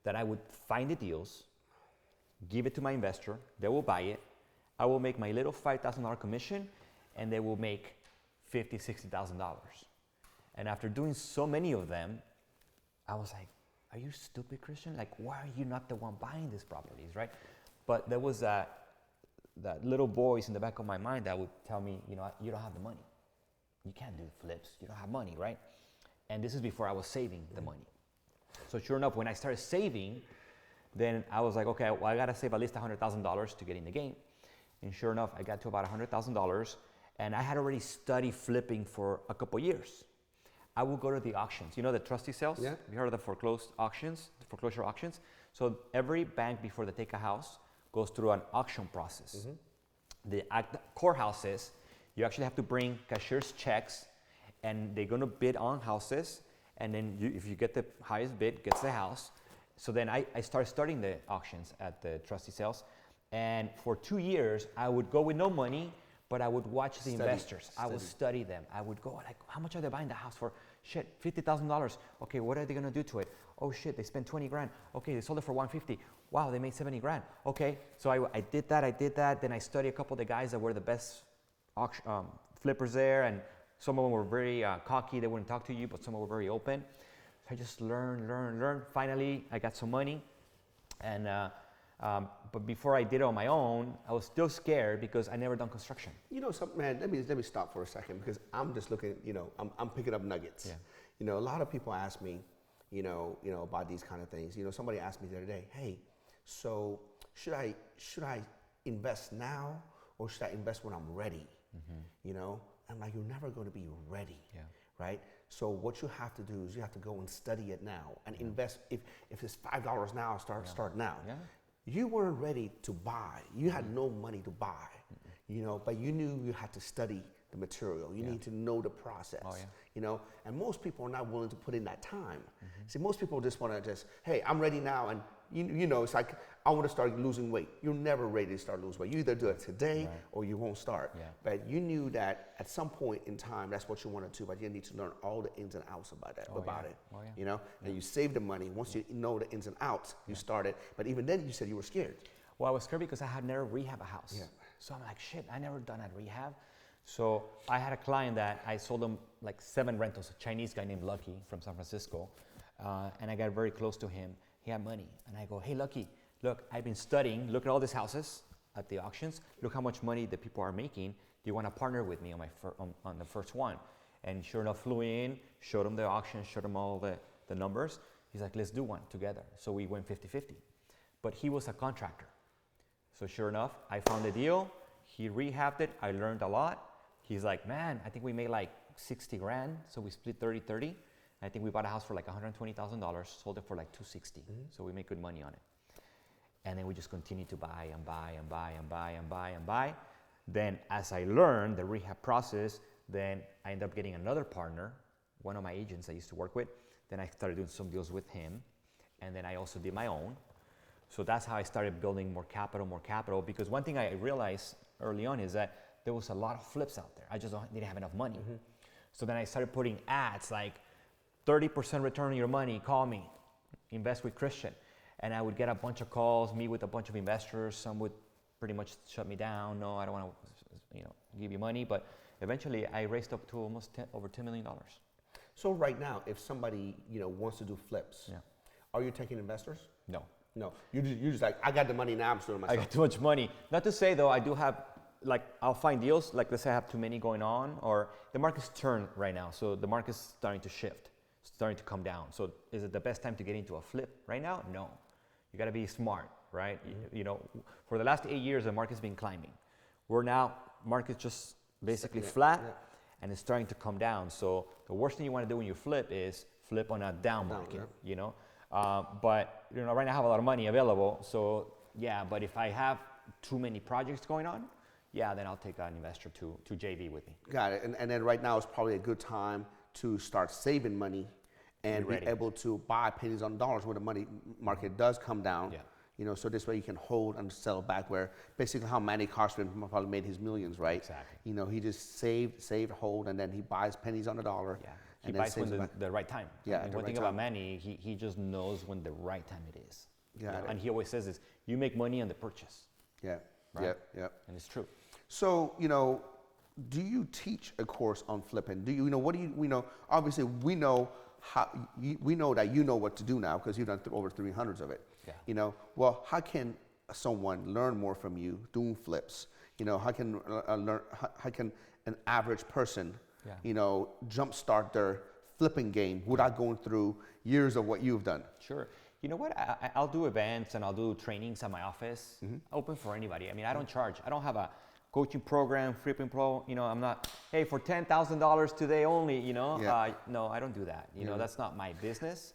Speaker 3: that I would find the deals, give it to my investor, they will buy it, I will make my little $5,000 commission, and they will make $50,000, $60,000. And after doing so many of them, I was like, are you stupid, Christian? Like, why are you not the one buying these properties, right? But there was that little voice in the back of my mind that would tell me, you don't have the money. You can't do flips. You don't have money, right? And this is before I was saving the money. So sure enough, when I started saving, then I was like, okay, well, I got to save at least $100,000 to get in the game. And sure enough, I got to about $100,000, and I had already studied flipping for a couple years. I would go to the auctions. The trustee sales? Yeah. Have you heard of the foreclosure auctions? So every bank, before they take a house, goes through an auction process. The courthouses, you actually have to bring cashier's checks, and they're going to bid on houses, and then if you get the highest bid, gets the house. So then I started studying the auctions at the trustee sales, and for 2 years, I would go with no money, but I would watch the investors. I would study them. I would go like, how much are they buying the house for? Shit, $50,000. Okay, what are they gonna do to it? Oh shit, they spent 20 grand. Okay, they sold it for 150. Wow, they made 70 grand. Okay, so I did that. Then I studied a couple of the guys that were the best flippers there, and some of them were very cocky. They wouldn't talk to you, but some of them were very open. So I just learned. Finally, I got some money, and but before I did it on my own, I was still scared because I never done construction.
Speaker 2: Man, let me stop for a second, because I'm just looking. I'm picking up nuggets. A lot of people ask me, about these kind of things. Somebody asked me the other day, hey, so should I invest now or should I invest when I'm ready? I'm like, you're never going to be ready, right? So what you have to do is you have to go and study it now and invest. If it's $5 now, start now. You weren't ready to buy. You had no money to buy, but you knew you had to study the material. You need to know the process, and most people are not willing to put in that time. See, most people just want to hey, I'm ready now, and it's like, I want to start losing weight. You're never ready to start losing weight. You either do it today or you won't start. But you knew that at some point in time, that's what you wanted to, but you need to learn all the ins and outs about it. And you save the money. Once you know the ins and outs, you started. But even then, you said you were scared.
Speaker 3: Well, I was scared because I had never rehabbed a house. So I'm like, shit, I never done a rehab. So I had a client that I sold him like 7 rentals, a Chinese guy named Lucky from San Francisco. And I got very close to him. He had money. And I go, hey, Lucky, look, I've been studying. Look at all these houses at the auctions. Look how much money the people are making. Do you want to partner with me on the first one? And sure enough, flew in, showed him the auction, showed him all the numbers. He's like, let's do one together. So we went 50-50. But he was a contractor. So sure enough, I found a deal. He rehabbed it. I learned a lot. He's like, man, I think we made like 60 grand. So we split 30-30. I think we bought a house for like $120,000, sold it for like 260. So we made good money on it. And then we just continued to buy and buy and buy and buy and buy and buy. Then as I learned the rehab process, then I ended up getting another partner, one of my agents I used to work with. Then I started doing some deals with him. And then I also did my own. So that's how I started building more capital. Because one thing I realized early on is that there was a lot of flips out there. I just didn't have enough money. So then I started putting ads like 30% return on your money, call me, invest with Christian. And I would get a bunch of calls, meet with a bunch of investors. Some would pretty much shut me down. No, I don't want to, give you money. But eventually, I raised up to almost over $10 million.
Speaker 2: So right now, if somebody wants to do flips, are you taking investors?
Speaker 3: No.
Speaker 2: No. You're just like, I got the money now. I'm doing it myself.
Speaker 3: I got too much money. Not to say though, I do have I'll find deals. Like let's say I have too many going on, or the market's turned right now, so the market's starting to shift, starting to come down. So is it the best time to get into a flip right now? No. You got to be smart, right? For the last 8 years, the market's been climbing. We're now, market's just basically flat, and it's starting to come down. So the worst thing you want to do when you flip is flip on a down market, But right now I have a lot of money available. So yeah, but if I have too many projects going on, then I'll take an investor to JV with me.
Speaker 2: Got it. And then right now is probably a good time to start saving money and be able to buy pennies on dollars when the money market does come down. Yeah. So this way you can hold and sell back, where basically how Manny Carson probably made his millions, right?
Speaker 3: Exactly.
Speaker 2: He just saved, hold, and then he buys pennies on the dollar.
Speaker 3: Yeah. He buys when the right time.
Speaker 2: Yeah.
Speaker 3: One thing about Manny, he just knows when the right time it is.
Speaker 2: Yeah.
Speaker 3: And he always says this: you make money on the purchase.
Speaker 2: Yeah.
Speaker 3: Right?
Speaker 2: Yeah.
Speaker 3: And it's true.
Speaker 2: So, do you teach a course on flipping? Do you what do you, obviously we know we know that you know what to do now because you've done over 300s of it.
Speaker 3: Yeah.
Speaker 2: Well, how can someone learn more from you doing flips? How can how can an average person, jumpstart their flipping game without going through years of what you've done?
Speaker 3: Sure. You know what? I'll do events and I'll do trainings at my office, open for anybody. I mean, I don't charge. I don't have a coaching program, flipping pro. I'm not, hey, for $10,000 today only, no, I don't do that. That's not my business.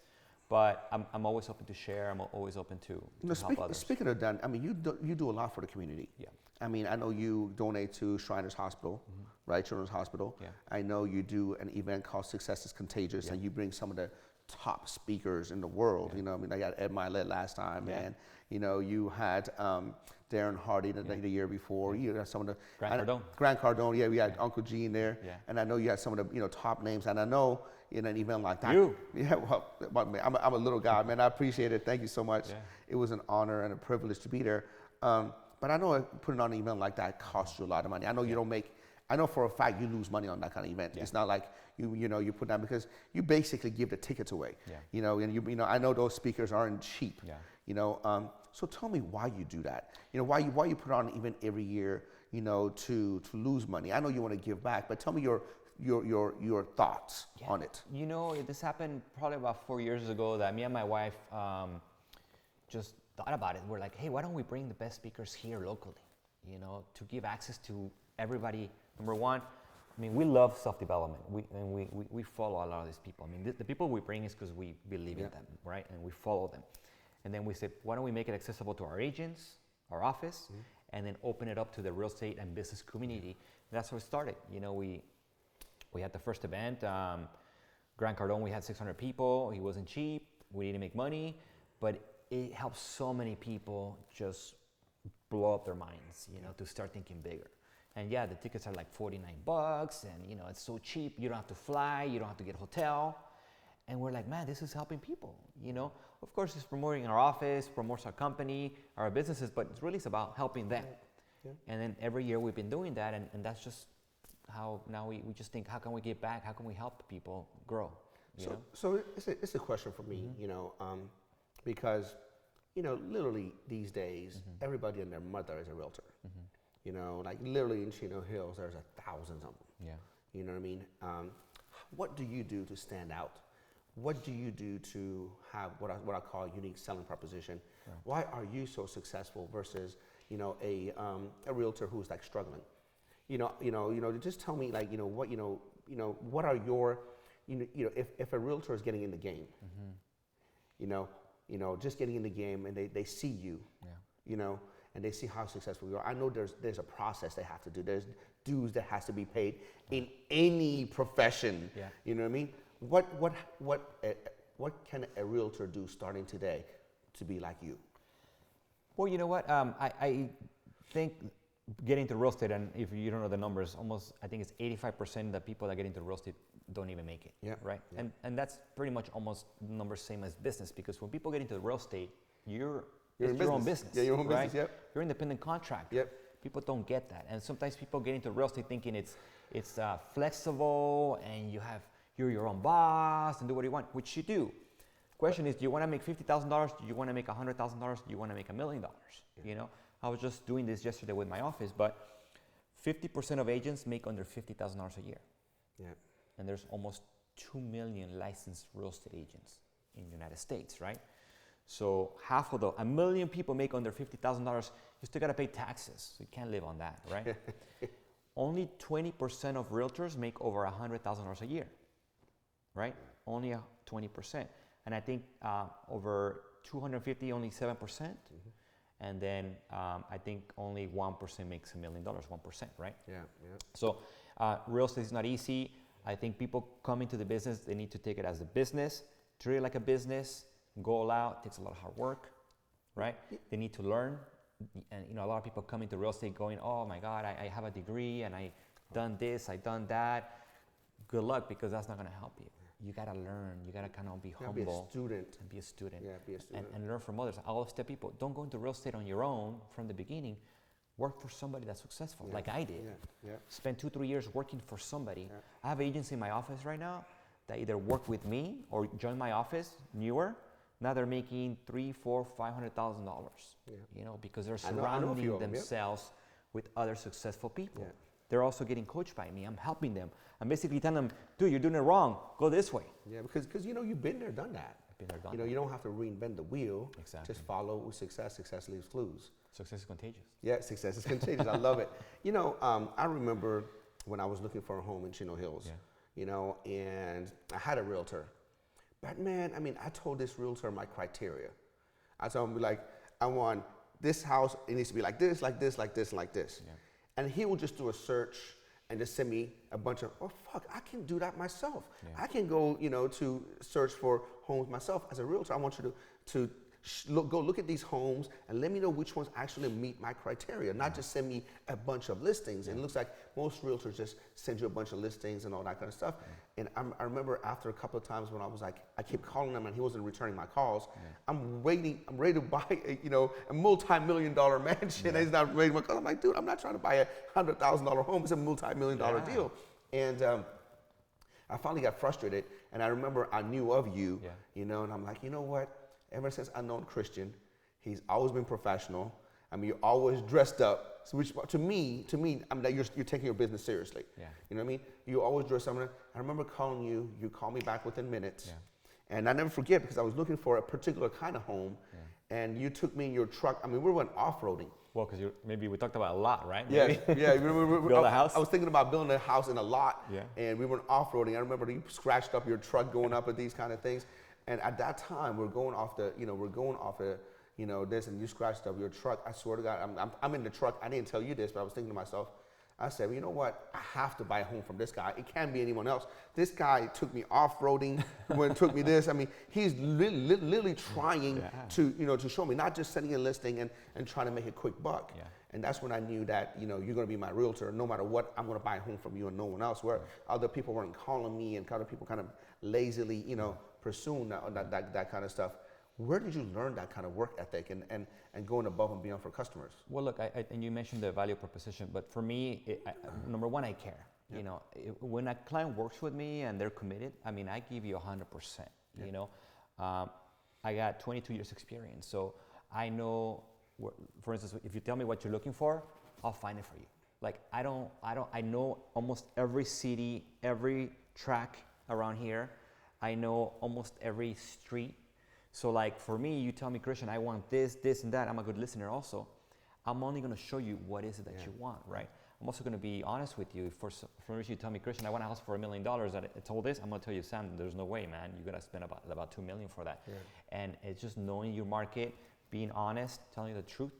Speaker 3: But I'm always open to share. I'm always open to help others.
Speaker 2: Speaking of that, I mean, you do a lot for the community.
Speaker 3: Yeah.
Speaker 2: I mean, I know you donate to Shriners Hospital, right? Children's Hospital.
Speaker 3: Yeah.
Speaker 2: I know you do an event called Success is Contagious, and you bring some of the top speakers in the world. I mean, I got Ed Milet last time, and you had Darren Hardy the year before. You got some of the Grant Cardone. Yeah, we had Uncle G in there, and I know you had some of the top names. And I know in an event like that, I'm a little guy, man. I appreciate it. Thank you so much. Yeah. It was an honor and a privilege to be there. But I know putting on an event like that costs you a lot of money. I know you don't make. I know for a fact you lose money on that kind of event. Yeah. It's not like you put down, because you basically give the tickets away. Yeah. And I know those speakers aren't cheap. Yeah. So tell me why you do that. Why you put on an event every year. To lose money. I know you want to give back, but tell me your thoughts on it.
Speaker 3: This happened probably about 4 years ago that me and my wife just thought about it. We're like, hey, why don't we bring the best speakers here locally? To give access to everybody. Number one, I mean, we love self-development. We follow a lot of these people. I mean, the people we bring is because we believe in them, right? And we follow them. And then we said, why don't we make it accessible to our agents, our office, and then open it up to the real estate and business community. And that's how it started. We had the first event. Grant Cardone, we had 600 people. He wasn't cheap. We didn't make money, but it helped so many people just blow up their minds, to start thinking bigger. And yeah, the tickets are like $49, and it's so cheap. You don't have to fly, you don't have to get a hotel. And we're like, man, this is helping people, Of course, it's promoting our office, promotes our company, our businesses, but it's about helping them. Yeah. And then every year we've been doing that, and that's just how now we just think, how can we give back? How can we help people grow?
Speaker 2: So it's a question for me, because, literally these days, everybody and their mother is a realtor. Like literally in Chino Hills, there's thousands of them. Yeah. You know what I mean? What do you do to stand out? What do you do to have what I call a unique selling proposition? Why are you so successful versus, a realtor who's like struggling? Just tell me like, what are your, if a realtor is getting in the game, just getting in the game and they see you, and they see how successful you are. I know there's a process they have to do. There's dues that has to be paid in any profession.
Speaker 3: Yeah.
Speaker 2: You know what I mean? What can a realtor do starting today to be like you?
Speaker 3: Well, you know what? I think getting into real estate, and if you don't know the numbers, I think it's 85% of the people that get into real estate don't even make it.
Speaker 2: Yeah.
Speaker 3: Right?
Speaker 2: Yeah.
Speaker 3: And that's pretty much almost the numbers same as business, because when people get into real estate,
Speaker 2: You're
Speaker 3: it's
Speaker 2: in
Speaker 3: your own
Speaker 2: business.
Speaker 3: business.
Speaker 2: Yeah, your own
Speaker 3: right?
Speaker 2: business, yep.
Speaker 3: You're independent contractor.
Speaker 2: Yep.
Speaker 3: People don't get that. And sometimes people get into real estate thinking it's flexible and you're your own boss and do what you want, which you do. Question is, do you want to make $50,000? Do you want to make $100,000? Do you want to make $1 million?
Speaker 2: Yeah.
Speaker 3: I was just doing this yesterday with my office, but 50% of agents make under $50,000 a year.
Speaker 2: Yeah.
Speaker 3: And there's almost 2 million licensed real estate agents in the United States, right? So half of a million people make under $50,000, you still gotta pay taxes. So you can't live on that, right? Only 20% of realtors make over $100,000 a year, right? Only 20%. And I think over 250, only 7%. Mm-hmm. And then I think only 1% makes $1 million, 1%, right?
Speaker 2: Yeah, yeah.
Speaker 3: So real estate is not easy. I think people come into the business, they need to take it as a business, treat it like a business, go all out, takes a lot of hard work, right? They need to learn. And a lot of people come into real estate going, oh my God, I have a degree and I done this, I done that. Good luck, because that's not gonna help you. You gotta learn, you gotta kind of be humble.
Speaker 2: Be a student.
Speaker 3: And be a student.
Speaker 2: Yeah, be a student.
Speaker 3: And learn from others. I always tell people, don't go into real estate on your own from the beginning. Work for somebody that's successful, like I did.
Speaker 2: Yeah.
Speaker 3: Spend 2-3 years working for somebody.
Speaker 2: Yeah.
Speaker 3: I have agents in my office right now that either work with me or join my office, newer. Now they're making $300,000, $400,000, $500,000. Because they're surrounding themselves with other successful people.
Speaker 2: Yeah.
Speaker 3: They're also getting coached by me. I'm helping them. I'm basically telling them, dude, you're doing it wrong. Go this way.
Speaker 2: Yeah, because you've been there, done that.
Speaker 3: I've been there, done that.
Speaker 2: You don't have to reinvent the wheel.
Speaker 3: Exactly.
Speaker 2: Just follow with success. Success leaves clues.
Speaker 3: Success is contagious.
Speaker 2: Yeah, success is contagious. I love it. I remember when I was looking for a home in Chino Hills.
Speaker 3: Yeah.
Speaker 2: And I had a realtor. But man, I told this realtor my criteria. I told him, like, I want this house, it needs to be like this, like this, like this, and like this.
Speaker 3: Yeah.
Speaker 2: And he would just do a search and just send me a bunch of, oh fuck, I can do that myself.
Speaker 3: Yeah.
Speaker 2: I can go, to search for homes myself. As a realtor, I want you to go look at these homes and let me know which ones actually meet my criteria, not just send me a bunch of listings. And it looks like most realtors just send you a bunch of listings and all that kind of stuff. And I remember after a couple of times when I was like, I kept calling him and he wasn't returning my calls. I'm ready to buy a multi-million-dollar mansion and he's not ready to my call. I'm like, dude, I'm not trying to buy a $100,000 home. It's a multi-million-dollar deal. And I finally got frustrated, and I remember I knew of you, and I'm like, you know what? Ever since I've known Christian, he's always been professional. You're always dressed up. So which to me, that you're taking your business seriously.
Speaker 3: Yeah.
Speaker 2: You know what I mean? You always dress up. I remember calling you. You called me back within minutes.
Speaker 3: Yeah.
Speaker 2: And I never forget, because I was looking for a particular kind of home, and you took me in your truck. We went off-roading.
Speaker 3: Well, because maybe we talked about a lot, right?
Speaker 2: Yeah,
Speaker 3: Maybe.
Speaker 2: yeah.
Speaker 3: Build a house?
Speaker 2: I was thinking about building a house in a lot,
Speaker 3: Yeah.
Speaker 2: and we went off-roading. I remember you scratched up your truck going up at these kind of things. And at that time, we're going off this, and you scratched up your truck. I swear to God, I'm in the truck. I didn't tell you this, but I was thinking to myself, I said, well, you know what? I have to buy a home from this guy. It can't be anyone else. This guy took me off-roading, took me this. He's literally trying to show me, not just sending a listing and trying to make a quick buck.
Speaker 3: Yeah.
Speaker 2: And that's when I knew that, you're going to be my realtor. No matter what, I'm going to buy a home from you and no one else. Where other people weren't calling me and other people kind of lazily, pursuing that kind of stuff. Where did you learn that kind of work ethic and going above and beyond for customers?
Speaker 3: Well, look, and you mentioned the value proposition, but for me, number one, I care.
Speaker 2: Yeah.
Speaker 3: When a client works with me and they're committed, I give you 100%.
Speaker 2: Yeah.
Speaker 3: I got 22 years experience, so I know. For instance, if you tell me what you're looking for, I'll find it for you. Like I know almost every city, every track around here. I know almost every street. So like for me, you tell me, Christian, I want this, this, and that. I'm a good listener also. I'm only going to show you what is it that you want, right? I'm also going to be honest with you. For you tell me, Christian, I want a house for $1 million. That it's all this. I'm going to tell you, Sam, there's no way, man. You're going to spend about $2 million for that. Yeah. And it's just knowing your market, being honest, telling you the truth,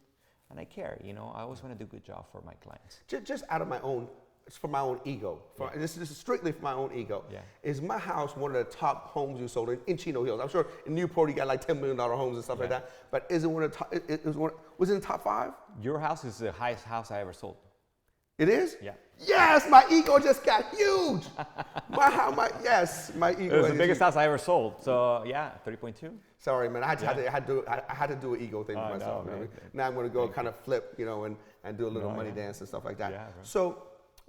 Speaker 3: and I care. You know, I always want to do a good job for my clients.
Speaker 2: Just out of my own. It's for my own ego. This is strictly for my own ego. Yeah. Is my house one of the top homes you sold in Chino Hills? I'm sure in Newport you got like $10 million homes and stuff like that. But is it one of the top? Was it in the top 5?
Speaker 3: Your house is the highest house I ever sold.
Speaker 2: It is?
Speaker 3: Yeah.
Speaker 2: Yes, my ego just got huge. my ego.
Speaker 3: It was the biggest house I ever sold. So yeah, 3.2. Sorry,
Speaker 2: man. I had to do an ego thing for myself. No, now I'm going to go kind of flip, you know, and do a little money dance and stuff like that. Yeah, right. So,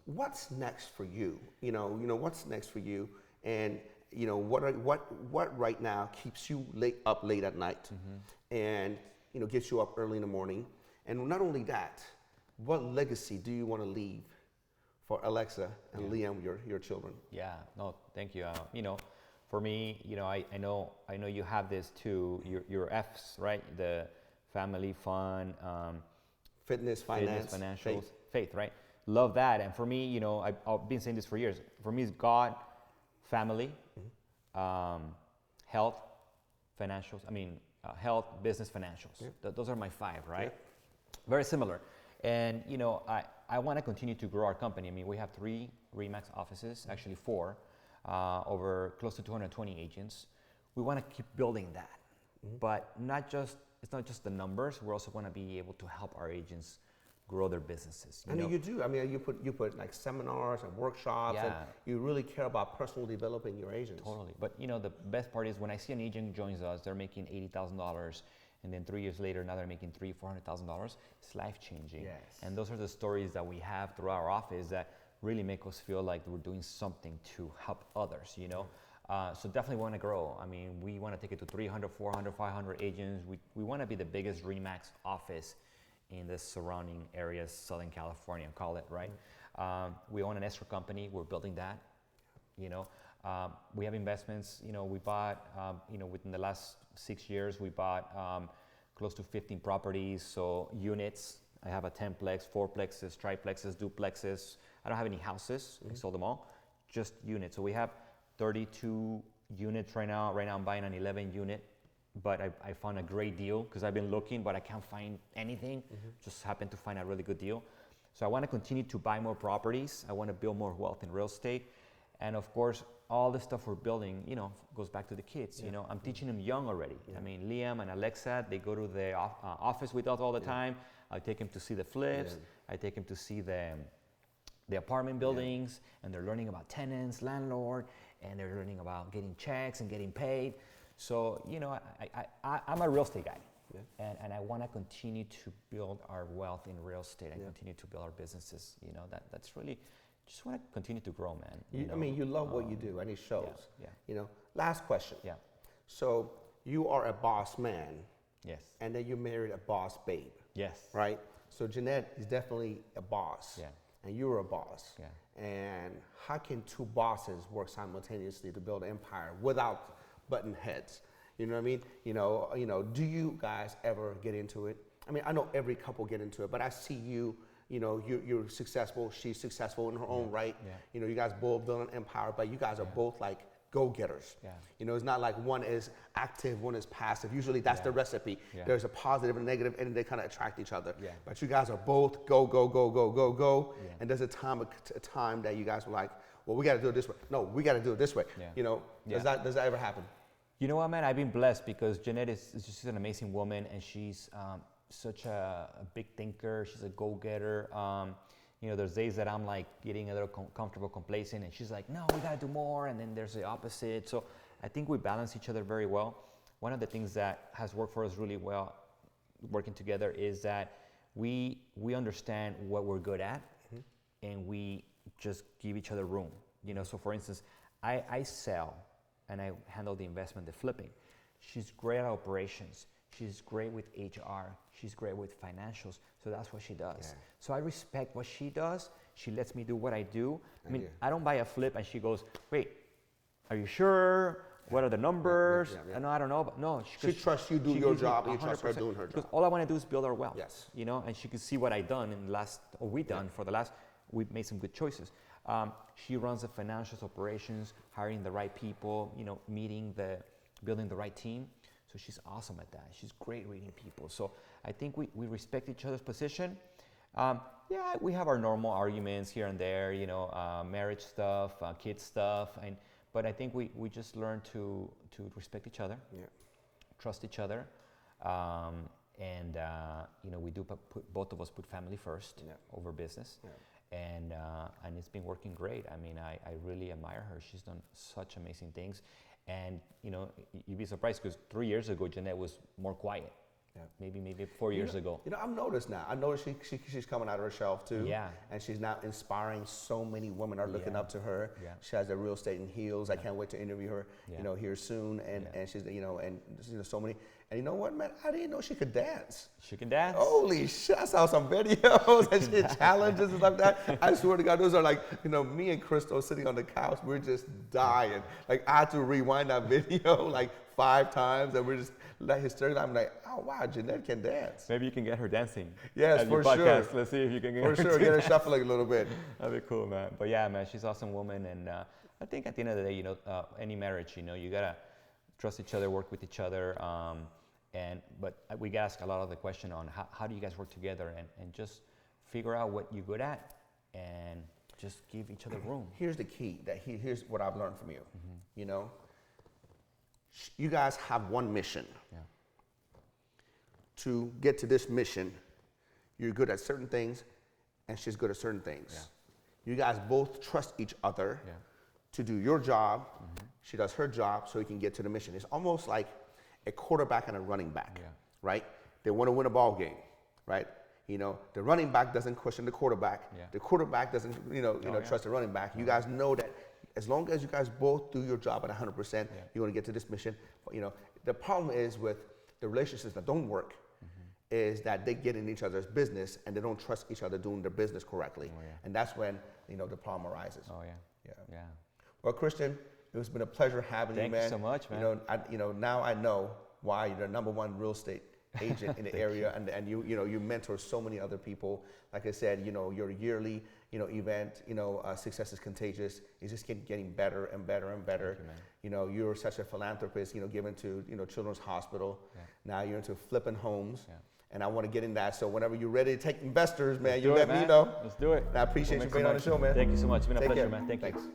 Speaker 2: what's next for you? You know, what's next for you, and you know, what right now keeps you up late at night, and you know, gets you up early in the morning, and not only that, what legacy do you want to leave for Alexa and Liam, your children? Yeah,
Speaker 3: no, thank you. You know, for me, you know, I know you have this too. Your F's, right? The family, fun,
Speaker 2: fitness, finance,
Speaker 3: financials, faith, right? Love that. And for me, you know, I've been saying this for years. For me, it's God, family, health, financials. I mean, health, business, financials. Yeah. Those are my 5, right? Yeah. Very similar. And, you know, I want to continue to grow our company. I mean, we have 3 RE/MAX offices, actually 4, over close to 220 agents. We want to keep building that. But it's not just the numbers. We also want to be able to help our agents grow their businesses.
Speaker 2: I mean, you do. I mean, you put like seminars and workshops, and you really care about personal developing your agents.
Speaker 3: Totally. But you know, the best part is when I see an agent joins us, they're making $80,000, and then 3 years later, now they're making $300,000-$400,000. It's life changing. Yes. And those are the stories that we have through our office that really make us feel like we're doing something to help others. You know. So definitely want to grow. I mean, we want to take it to 300, 400, 500 agents. We want to be the biggest RE/MAX office in the surrounding areas, Southern California, call it, right? We own an escrow company. We're building that, you know. We have investments. You know, we bought, you know, within the last 6 years, we bought close to 15 properties, so units. I have a 10-plex, 4-plexes, triplexes, duplexes. I don't have any houses. I sold them all, just units. So we have 32 units right now. Right now I'm buying an 11-unit, but I found a great deal because I've been looking, but I can't find anything. Just happened to find a really good deal. So I want to continue to buy more properties. I want to build more wealth in real estate. And of course, all the stuff we're building, you know, goes back to the kids. You know, I'm teaching them young already. I mean, Liam and Alexa, they go to the office with us all the time. I take them to see the flips. I take them to see the apartment buildings, and they're learning about tenants, landlord, and they're learning about getting checks and getting paid. So, you know, I'm a real estate guy, and I want to continue to build our wealth in real estate and continue to build our businesses. You know, that's really, just want to continue to grow, man.
Speaker 2: I mean, you love what you do, and it shows.
Speaker 3: Yeah.
Speaker 2: You know, last question.
Speaker 3: Yeah.
Speaker 2: So you are a boss man.
Speaker 3: Yes.
Speaker 2: And then you married a boss babe.
Speaker 3: Yes.
Speaker 2: Right? So Jeanette is definitely a boss.
Speaker 3: Yeah.
Speaker 2: And you're a boss.
Speaker 3: Yeah.
Speaker 2: And how can 2 bosses work simultaneously to build an empire without button heads? You know what I mean? You know, do you guys ever get into it? I mean, I know every couple get into it, but I see you, you know, you're successful, she's successful in her own right. Yeah. You know, you guys both build an empire, but you guys are both like go-getters. Yeah. You know, it's not like one is active, one is passive. Usually that's the recipe. Yeah. There's a positive and negative, and they kind of attract each other. Yeah. But you guys are both go, go, go, go, go, go. Yeah. And there's a time that you guys were like, well, we got to do it this way. No, we got to do it this way. Yeah. You know, does that ever happen?
Speaker 3: You know what, man? I've been blessed because Jeanette is just an amazing woman, and she's such a big thinker. She's a go-getter. You know, there's days that I'm like getting a little comfortable, complacent, and she's like, no, we gotta do more, and then there's the opposite. So I think we balance each other very well. One of the things that has worked for us really well working together is that we understand what we're good at, and we just give each other room. You know, so for instance, I sell and I handle the investment, the flipping. She's great at operations. She's great with HR. She's great with financials. So that's what she does. Yeah. So I respect what she does. She lets me do what I do. I mean, I don't buy a flip and she goes, wait, are you sure? what are the numbers?
Speaker 2: yeah.
Speaker 3: No, I don't know. But no,
Speaker 2: She trusts you do your
Speaker 3: gives me
Speaker 2: job, and you trust her
Speaker 3: 100%.
Speaker 2: doing her
Speaker 3: Because
Speaker 2: job.
Speaker 3: all I want to do is build her wealth.
Speaker 2: Yes.
Speaker 3: You know, and she could see what I done in the last, or we done for the last. We've made some good choices. She runs the financial operations, hiring the right people. You know, building the right team. So she's awesome at that. She's great reading people. So I think we respect each other's position. Yeah, we have our normal arguments here and there, you know, marriage stuff, kid stuff, but I think we just learn to respect each other, trust each other, and you know, we do both of us put family first over business, and it's been working great. I mean, I really admire her. She's done such amazing things, and you know, you'd be surprised because 3 years ago Jeanette was more quiet. Yeah. Maybe 4 years ago.
Speaker 2: You know, I've noticed now. I noticed she's coming out of her shelf too.
Speaker 3: Yeah.
Speaker 2: And she's now inspiring so many women are looking up to her.
Speaker 3: Yeah.
Speaker 2: She has a real estate in heels. I can't wait to interview her.
Speaker 3: Yeah.
Speaker 2: You know, here soon. And she's and so many. And you know what, man? I didn't know she could dance.
Speaker 3: She can dance.
Speaker 2: Holy shit! I saw some videos and she did challenges and stuff like that. I swear to God, those are like, you know, me and Crystal sitting on the couch. We're just dying. Like I had to rewind that video like 5 times, and we're just like hysterical. I'm like, oh wow, Jeanette can dance.
Speaker 3: Maybe you can get her dancing.
Speaker 2: Yes, for sure.
Speaker 3: Let's see if you can get
Speaker 2: For
Speaker 3: her
Speaker 2: sure, get her shuffling a little bit.
Speaker 3: That'd be cool, man. But yeah, man, she's an awesome woman, and I think at the end of the day, you know, any marriage, you know, you gotta trust each other, work with each other, but we gotta ask a lot of the question on how do you guys work together, and just figure out what you're good at, and just give each other room.
Speaker 2: Here's the key. Here's what I've learned from you. You know, you guys have one mission.
Speaker 3: Yeah.
Speaker 2: To get to this mission, you're good at certain things, and she's good at certain things. Yeah. You guys both trust each other to do your job. She does her job, so you can get to the mission. It's almost like a quarterback and a running back, right? They want to win a ball game, right? You know, the running back doesn't question the quarterback. Yeah. The quarterback doesn't, trust the running back. You guys know that as long as you guys both do your job at 100%, you're going to get to this mission. But, you know, the problem is with the relationships that don't work is that they get in each other's business and they don't trust each other doing their business correctly. And that's when, you know, the problem arises. Yeah. Well, Christian, it's been a pleasure having you, man.
Speaker 3: Thank you so much, man.
Speaker 2: Now I know why you're the #1 real estate agent in the area, and you mentor so many other people. Like I said, you know, your yearly, event, Success is Contagious. It's just getting better and better and better.
Speaker 3: Thank you, man.
Speaker 2: You know, you're such a philanthropist, given to, Children's Hospital. Now you're into flipping homes. And I want to get in that. So whenever you're ready to take investors, man, you let me know.
Speaker 3: Let's do it.
Speaker 2: And I appreciate you being on the show, man.
Speaker 3: Thank you so much. It's been a
Speaker 2: Take
Speaker 3: pleasure,
Speaker 2: care.
Speaker 3: man. Thank
Speaker 2: Thanks.
Speaker 3: you.